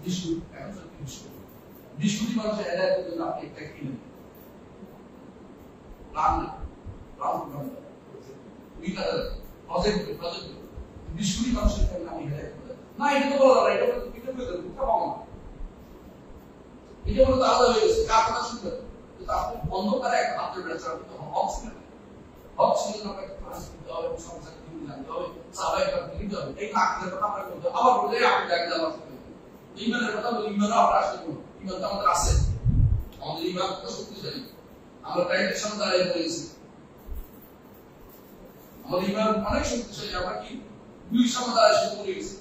বিস্কুট এখন তো বিস্কুট মানুষের হেরে করতে জন্য আপনি একটা কিনেন রান্না বিকালে প্রজেক্ট বিস্কুট মানুষের কাছে আমি হেরে না এটা তো বলা না এটা তো পিঠে করে দেব কথা বল না এটা বলে তো আলাদা হয়ে গেছে কার কথা শুনবে তো আপনি বন্ধ করে এক হাতের বেচা তো অপশন না একটা ক্লাস দিতে হবে সংসার দিতে জানতে হবে সবাই একটা দিতে হবে এই কাকের কথা আমরা বলতে আবার বলে আপনি দেখে যাওয়া ইমানের কথা বলি ইমান আমরা আসলে ইমান তো আমাদের আছে আমাদের ইমান তো শক্তিশালী আমরা প্র্যাকটিস সামনে দাঁড়িয়ে পড়েছি আমাদের ইমান অনেক শক্তিশালী আমরা কি দুই সামনে দাঁড়িয়ে শুরু করে গেছি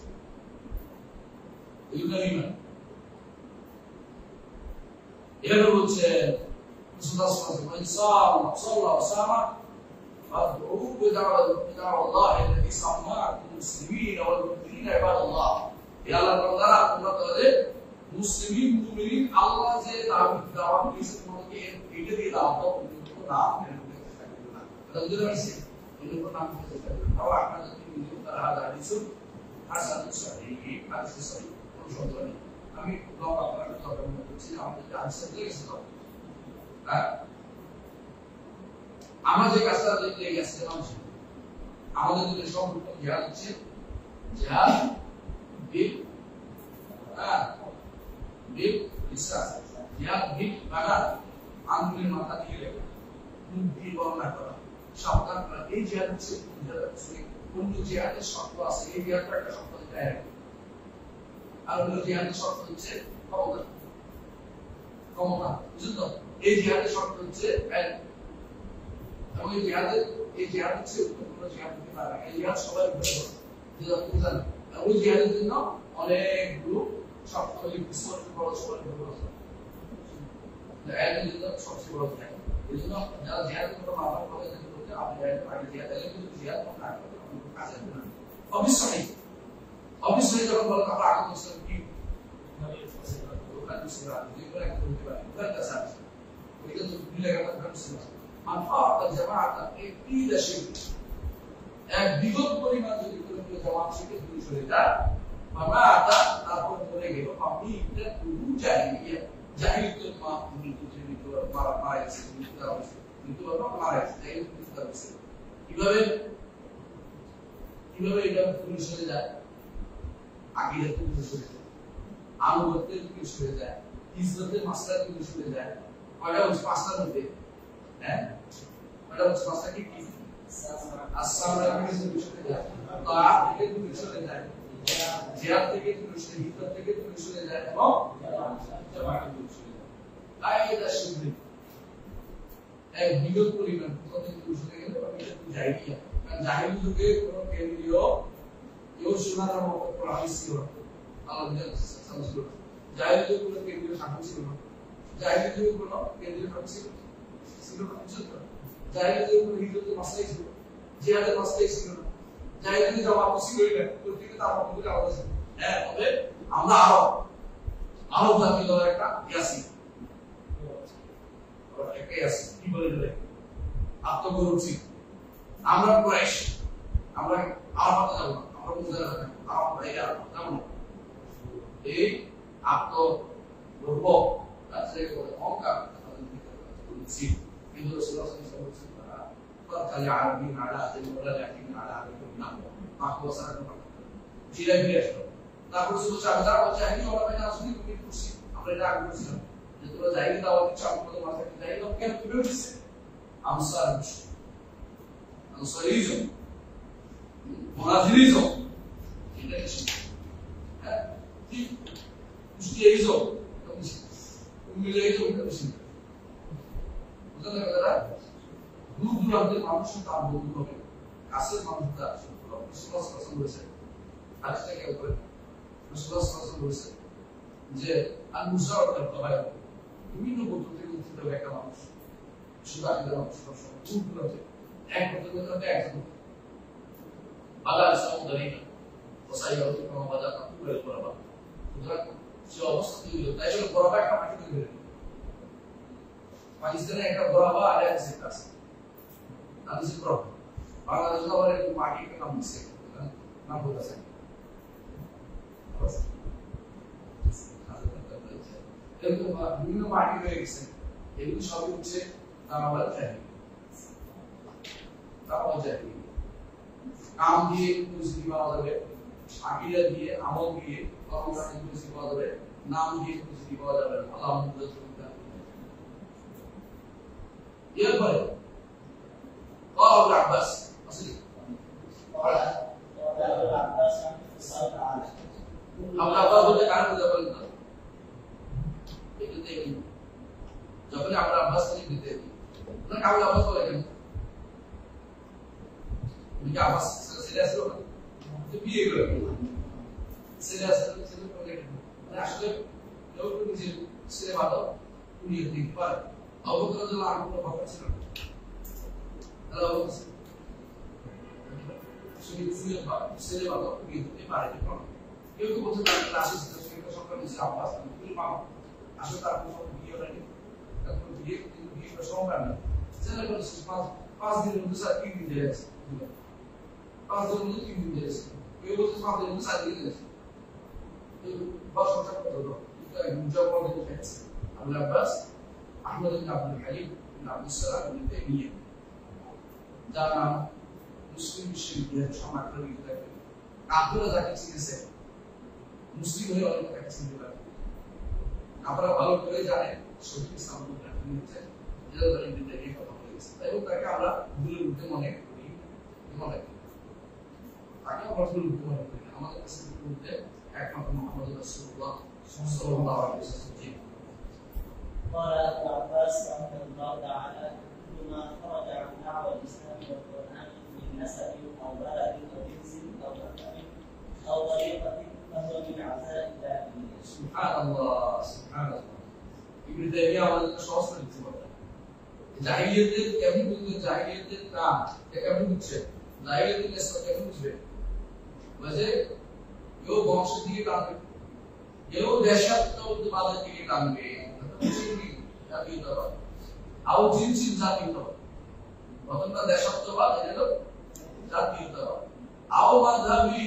এগুলো ইমান এভাবে বলছে রাসূলুল্লাহ সাল্লাল্লাহু আলাইহি ওয়াসাল্লাম فادعوه بدعوى الله الذي سماكم المسلمين والمؤمنين عباد الله يا الله بندরা তোমরা তাদের মুসলিম মুমিন আল্লাহ যে দাওয়াত দিয়েছে তোমাকে এটা দিয়ে দাও তো নাম নেন না বুঝতে পারছেন এগুলো নাম দিতে চাই তাও আপনাদের ভিডিও তারা হাদিসুল হাসান সহিহ হাদিস সহিহ অনুসন্ধান আমি লম্বা আপনাদের কথা বলছি আমাদের আনসার দিয়েছে তো হ্যাঁ আমরা যে কাজটা দেখতে গেছি মানুষ আমাদের যে সম্পূর্ণ জ্ঞান হচ্ছে জ্ঞান বিল বিল বিশ্বাস জ্ঞান বিল বাগান আঙ্গুলের মাথা দিয়ে লেখা মুখ দিয়ে বর্ণনা করা সাবধান করা এই জ্ঞান হচ্ছে অন্য জ্ঞানের শব্দ আছে এই জ্ঞানটা একটা শব্দ দেয় আর অন্য জ্ঞানের শব্দ হচ্ছে ক্ষমতা ক্ষমতা বুঝলেন তো এই জ্ঞানের শব্দ হচ্ছে এবং এই জিহাদ হচ্ছে কোনো জিহাদ হতে পারে না এই জিহাদ সবাই যেটা বুঝান ওই জিহাদের জন্য অনেকগুলো সবথেকে বিস্ময় বড় সবাই বড় এর জন্য সবচেয়ে বড় জিহাদ এই জন্য যারা জিহাদের কথা মাথা করে যেতে বলতে আপনি আগে জিহাদ এলে কিন্তু জিহাদ না করতে কাজে না অবশ্যই যখন বলা আমরা আগে বলছিলাম কি ওখানে সেরা যেগুলো একটা বলতে পারি ওখানে কাছে আছে ওইটা তো মিলে গেল ওখানে সেরা من فرق الجماعة قيل شرك এক বিগত পরিমাণ যদি কোনো জামাত থেকে দূরে সরে যায় মামাতা তারপর মরে গেল আপনি এটা পুরো জাহিলিয়াতের মা মৃত্যু মারা গেছে মৃত্যু মারা গেছে জাহিলিয়াত কিভাবে এটা দূরে সরে যায় আকীদা দূরে সরে যায় আনুগত্যের দূরে সরে যায় ইজ্জতের মাসলা দূরে সরে যায় কয়টা হচ্ছে পাঁচটার মধ্যে হ্যাঁ এটা হচ্ছে মাসলা কি আসসালামু আলাইকুম দূরে যায় তাআত থেকে দূরে সরে যায় জিয়াদ থেকে দূরে সরে হিজরত থেকে দূরে সরে যায় এবং জামাত দূরে সরে যায় কায়দা শুনবে এক বিগত পরিমাণ কত দূরে সরে গেলে এটা জাহিলিয়া কারণ জাহিলি যুগে কোনো কেন্দ্রীয় কেউ শোনার মতো প্রাণী ছিল আল্লাহ সাল্লাল্লাহু জাহিলি যুগে কোনো কেন্দ্রীয় শাসন ছিল না জাহিলি যুগে কোনো কেন্দ্রীয় শাসন ছিল না জাহিলি যুগে কোনো হিজরতের মাসলাই ছিল জিহাদের মাসলাই ছিল না জাহিলি জামাত ছিলই না প্রত্যেকটা তার মধ্যে আলাদা ছিল হ্যাঁ তবে আমরা আরব জাতীয় দলের একটা ইয়াসি একটা ইয়াসি কি বলে দিলে আত্মগৌরবী আমরা কুরাইশ আমরা আরাফাতে যাব না আমরা মুজাহিদ যাব আমরা যাব না এই আত্মগর্ব আছে অহংকার ছিল কিন্তু রাসূলুল্লাহ সাল্লাল্লাহু আলাইহি ওয়াসাল্লাম ফাতালি আরবি আলা আল-মুলা লাকিন আলা আল-নাম মাহবুসার জিলা ফিরে আসলো তারপর শুধু চাঁদা ও জাহিলি ওরা বাইনা আসলে কি করছি আমরা এটা আগে বলছিলাম যে তোরা জাহিলি দাওয়াত চাপ করে মাথায় জাহিলি কেন কিভাবে দিচ্ছে আমসার আনসারিজম, মুহাজিরিজম, এটা কি? হ্যাঁ, ঠিক কুষ্টিয়াইজম, কুমিল্লাইজম, এটা বেশি। বুঝলেন না কথাটা? দূর দূরান্তের মানুষের তার বন্ধু হবে, কাছের মানুষটা রাসূলুল্লাহ সাল্লাল্লাহু আলাইহি ওয়াসাল্লাম বলেছেন, হাদিসটা কেউ করে রাসূলুল্লাহ সাল্লাল্লাহু আলাইহি ওয়াসাল্লাম বলেছেন যে আল-মুসাওয়াদাত কবায়, বিভিন্ন গোত্র থেকে উত্থিত একটা মানুষ, শুধু আকিদার মানুষ, সবসময় দূর দূরান্তে এক গোত্র একজন বাদা ইসলাম দরিকা ওসাইয়া উত্তম বাদা কাপুর করাবা, সুতরাং সে অবস্থা তৈরি হলো। তাই বলে বড় একটা মাটি তৈরি হলো। পাকিস্তানে একটা বড় বা আলে আছে কাছে তাদের সে বড় বাংলাদেশে আবার একটু মাটি একটা নাম দিচ্ছে, নাম বলতেছে এরকম বিভিন্ন মাটি হয়ে গেছে। এগুলো সবই হচ্ছে দামাবাদ জাহিলি, দামাবাদ জাহিলি। নাম দিয়ে পরিচিতি পাওয়া যাবে, আকীদা দিয়ে, আমল দিয়ে কর্মকাণ্ডে পরিচিতি পাওয়া যাবে, নাম দিয়ে পরিচিতি পাওয়া যাবে না। আল্লাহ মুহাম্মদ এরপরে قال عباس اصلي قال عباس تعالى আমরা আবার বলতে কারণ বুঝা বলেন না, এটা দেখি যখন আমরা আব্বাস থেকে দিতে না কাউকে আব্বাস বলে কেন? উনি আব্বাস ছেলে আসলো না, তো বিয়ে করে ছেলে আসলো, ছেলে করে মানে আসলে কেউ নিজের ছেলে ভালো উনি দেখতে পারে। আবু বকর রাদিয়াল্লাহু আনহু কোনো কথা ছিল না, তাহলে আবু বকর ছেলে ভালো বিয়ে করতে পারে না। কেউ কেউ বলতে পারে ক্লাসে একটা সরকার নিচে আব্বাস তুমি পাবো আসলে তার কোনো বিয়ে হয়নি, তারপর বিয়ে করার সময় না ছেলে করে পাঁচ দিনের মধ্যে স্যার 3 দিন দিয়ে আছে, 5 দিনের মধ্যে 3 দিন দিয়ে আছে, কেউ বলতে 5 দিনের মধ্যে 4 দিন দিয়ে আছে। বাস সংসার কত হলো এটা মুজাওয়ার দিতে চাইছে আবুল আব্বাস আহমদ ইবনে আব্দুল হালিম ইবনে আব্দুস সালাম ইবনে তাইমিয়া, যার নাম মুসলিম বিশ্বের ইতিহাসে সমাগ্র লিখিত থাকে। কাফেররা যাকে চিনেছে মুসলিম হয়ে অনেক তাকে চিনতে পারে। আপনারা ভালো করে জানেন শহীদ ইসলাম নিচ্ছে যেটা ধরে দিতে এই কথা বলে গেছে, তাই তাকে আমরা ভুলের মধ্যে মনে করি, মনে করি তাকে আমরা ভুলের মধ্যে মনে করি। আমাদের কাছে মধ্যে একমাত্র মুহাম্মদ রাসূলুল্লাহ সাল্লাল্লাহু আলাইহি ওয়াসাল্লাম। قال ابن عباس رحمه الله تعالى كل ما خرج عن دعوى الاسلام والقران من نسب او بلد او جنس او مذهب او طريقه فهو من عزاء الجاهليه. سبحان الله سبحان الله। ইবনে তাইমিয়া আমাদের সহজ করে দিতে পারে জাহিলিয়াতের কেমন বুঝবে, জাহিলিয়াতের নাম কেমন বুঝছে, জাহিলিয়াতের নেশা কেমন বুঝবে, বুঝে কেউ বংশ দিয়ে টানবে, কেউ দেশাত্মবাদের দিকে টানবে, জাতীয়তাবাদ আও জিনসি জাতীয়তাবাদ, প্রথমটা দেশাত্মবাদ, এটা হলো জাতীয়তাবাদ, আও মাযহাবি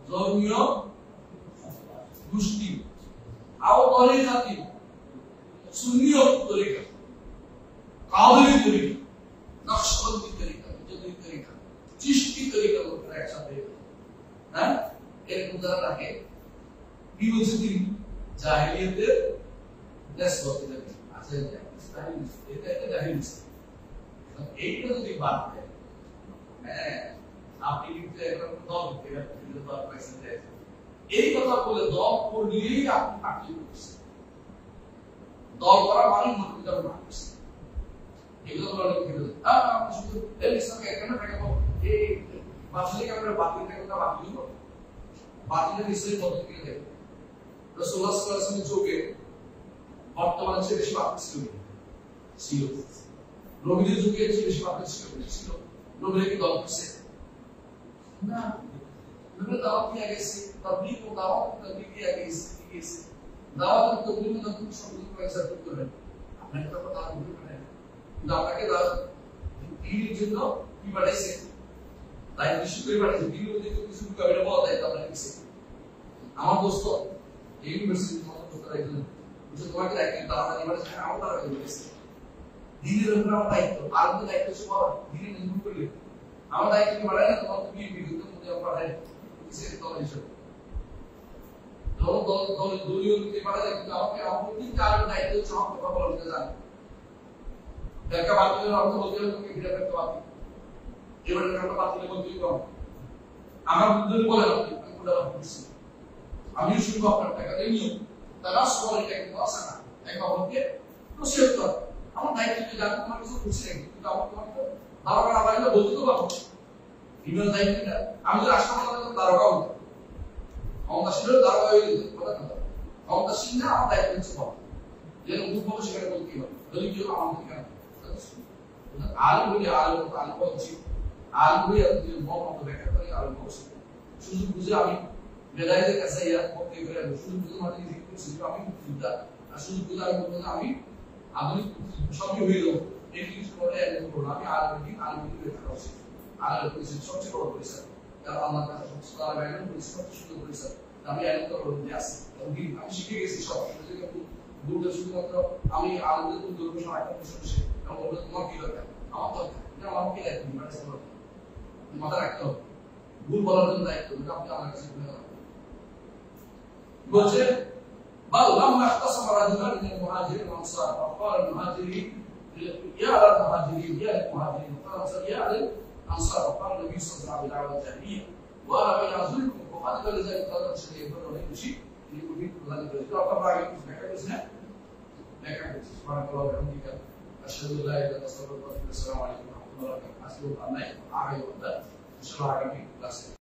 ধর্মীয় গোষ্ঠী, আও তরিকাতি সুন্নিয় তরিকা, কাদেরি তরিকা, নকশবন্দি তরিকা, জাদুই তরিকা, চিশতি তরিকা লোকেরা একসাথে, হ্যাঁ এরকম যারা থাকে বিবর্জিত জাহিলিয়াতের দেশভক্তি থাকে আছে, এটা জাহিলিয়াত। এইটা যদি বাদ দেয়, হ্যাঁ আপনি কিন্তু এখন দল কিন্তু দল পাইছেন, এই কথা বলে দল করলেই আপনি পার্টি করছেন, দল করা মানে মনে করেন মানুষ এগুলো বলে কিন্তু আপনি শুধু ইসলামকে এখানে থাকবো এই বাতিল আমরা বাতিলের কথা বাতিল করব, বাতিলের ইসলামী পদ্ধতি দেখব। রাসূলুল্লাহ সাল্লাল্লাহু আলাইহি ওয়াসাল্লামের যুগে বর্তমানে চেয়ে বেশি বাতিল ছিল, নবীদের যুগে চেয়ে বেশি বাতিল ছিল। নবীরা কি দল করছে না, নবীরা দাওয়াত নিয়ে গেছে, তাবলীগ ও তাবলীগ নিয়ে গেছে, দাওয়াত ও তাবলীগ না খুব সম্পূর্ণ পয়সা ঠিক করবেন, আপনাকে তো কথা বলতে পারে না, কিন্তু আপনাকে দাওয়াত দিনের জন্য কি বাড়াইছে, তাই বিশেষ করে বাড়াইছে দিনের মধ্যে কিছু কাবিলা পাওয়া যায়, আপনারা কিছু আমার দোস্ত ইউনিভার্সিটি মত করতে একজন বুঝে তোমাকে দায়িত্ব দাওয়াত দিবার সময় আমার দ্বারা বলেছে দিনের উপর আমার দায়িত্ব, আর কোনো দায়িত্ব ছিল দিনের নির্ভর করলে আমার দায়িত্ব কি বাড়ায় না, তোমার তুমি বিরুদ্ধে মধ্যে বাড়ায় কিসের দল হিসেবে দলীয় নীতি বাড়া যায়, কিন্তু আমাকে আমার তিনটা আরো দায়িত্ব হচ্ছে আমার কথা বলতে জানে, ব্যাখ্যা বাতিলের অর্থ বলতে হলে তোমাকে ভিডিও ব্যাখ্যা বাতিল, এবারে ব্যাখ্যা বাতিলে বলতেই কম আমার বুদ্ধি বলে না আমি কোনটা বলছি আমি শুধু আপনার টাকা দিয়ে নিও তারা সবাই এটা কিন্তু আসে না এক অপরকে প্রশ্রয় কর আমার দায়িত্ব জানো তোমার কিছু বুঝছি নাকি কিন্তু আমার তোমাকে বারবার আবার বলতে তো পারবো ইমেল দায়িত্বটা আমি তো রাষ্ট্রপতি দ্বারকা হতো ক্ষমতাশীল দ্বারকা হয়ে যেত কথা কথা ক্ষমতাশীল না আমার দায়িত্ব হচ্ছে বলা যে উদ্ভব সেখানে বলতে হবে যদি কেউ আমাদের কেন আলু বলি আলু আলু বলছি আলু বলি আপনি মত মতো ব্যাখ্যা করে আলু বলছি শুধু বুঝে আমি মেধাবীদের কাছে এরা পক্ষে করে শুধু বুঝে মাঝে জিজ্ঞেস করছি আমি মুক্তিযোদ্ধা আর শুধু বুঝে আমি বলবো না আমি আধুনিক সবই হয়ে যাবো এই কিছু করে একদম করবো আমি আলু ব্যাখ্যা করছি আলু করেছি সবচেয়ে বড় পরিসর কারণ আমার কাছে সবচেয়ে বড় ব্যাখ্যা করেছি সবচেয়ে সুন্দর পরিসর আমি একদম করতে আসি আমি শিখে গেছি সব কিন্তু দুটো শুধুমাত্র আমি আলুদের তো দুটো সময় একটা প্রশ্ন সে এবং বলবো তোমার কি দরকার আমার দরকার না আমার কি দায়িত্ব মাথা রাখতে হবে ভুল বলার জন্য দায়িত্ব আপনি আমার কাছে বলছে بل لما اختصم رجلان من المهاجرين والانصار وقال المهاجرين يا للمهاجرين يا للمهاجرين وقال يا للانصار وقال النبي صلى الله عليه وسلم بدعوى الجاهليه وانا بين ازواجكم وقد لذلك قال شيء يقول له شيء يقول ذلك طبعا سبحانك اللهم وبحمدك اشهد ان لا اله الا انت استغفرك واتوب اليك السلام عليكم ورحمه الله وبركاته.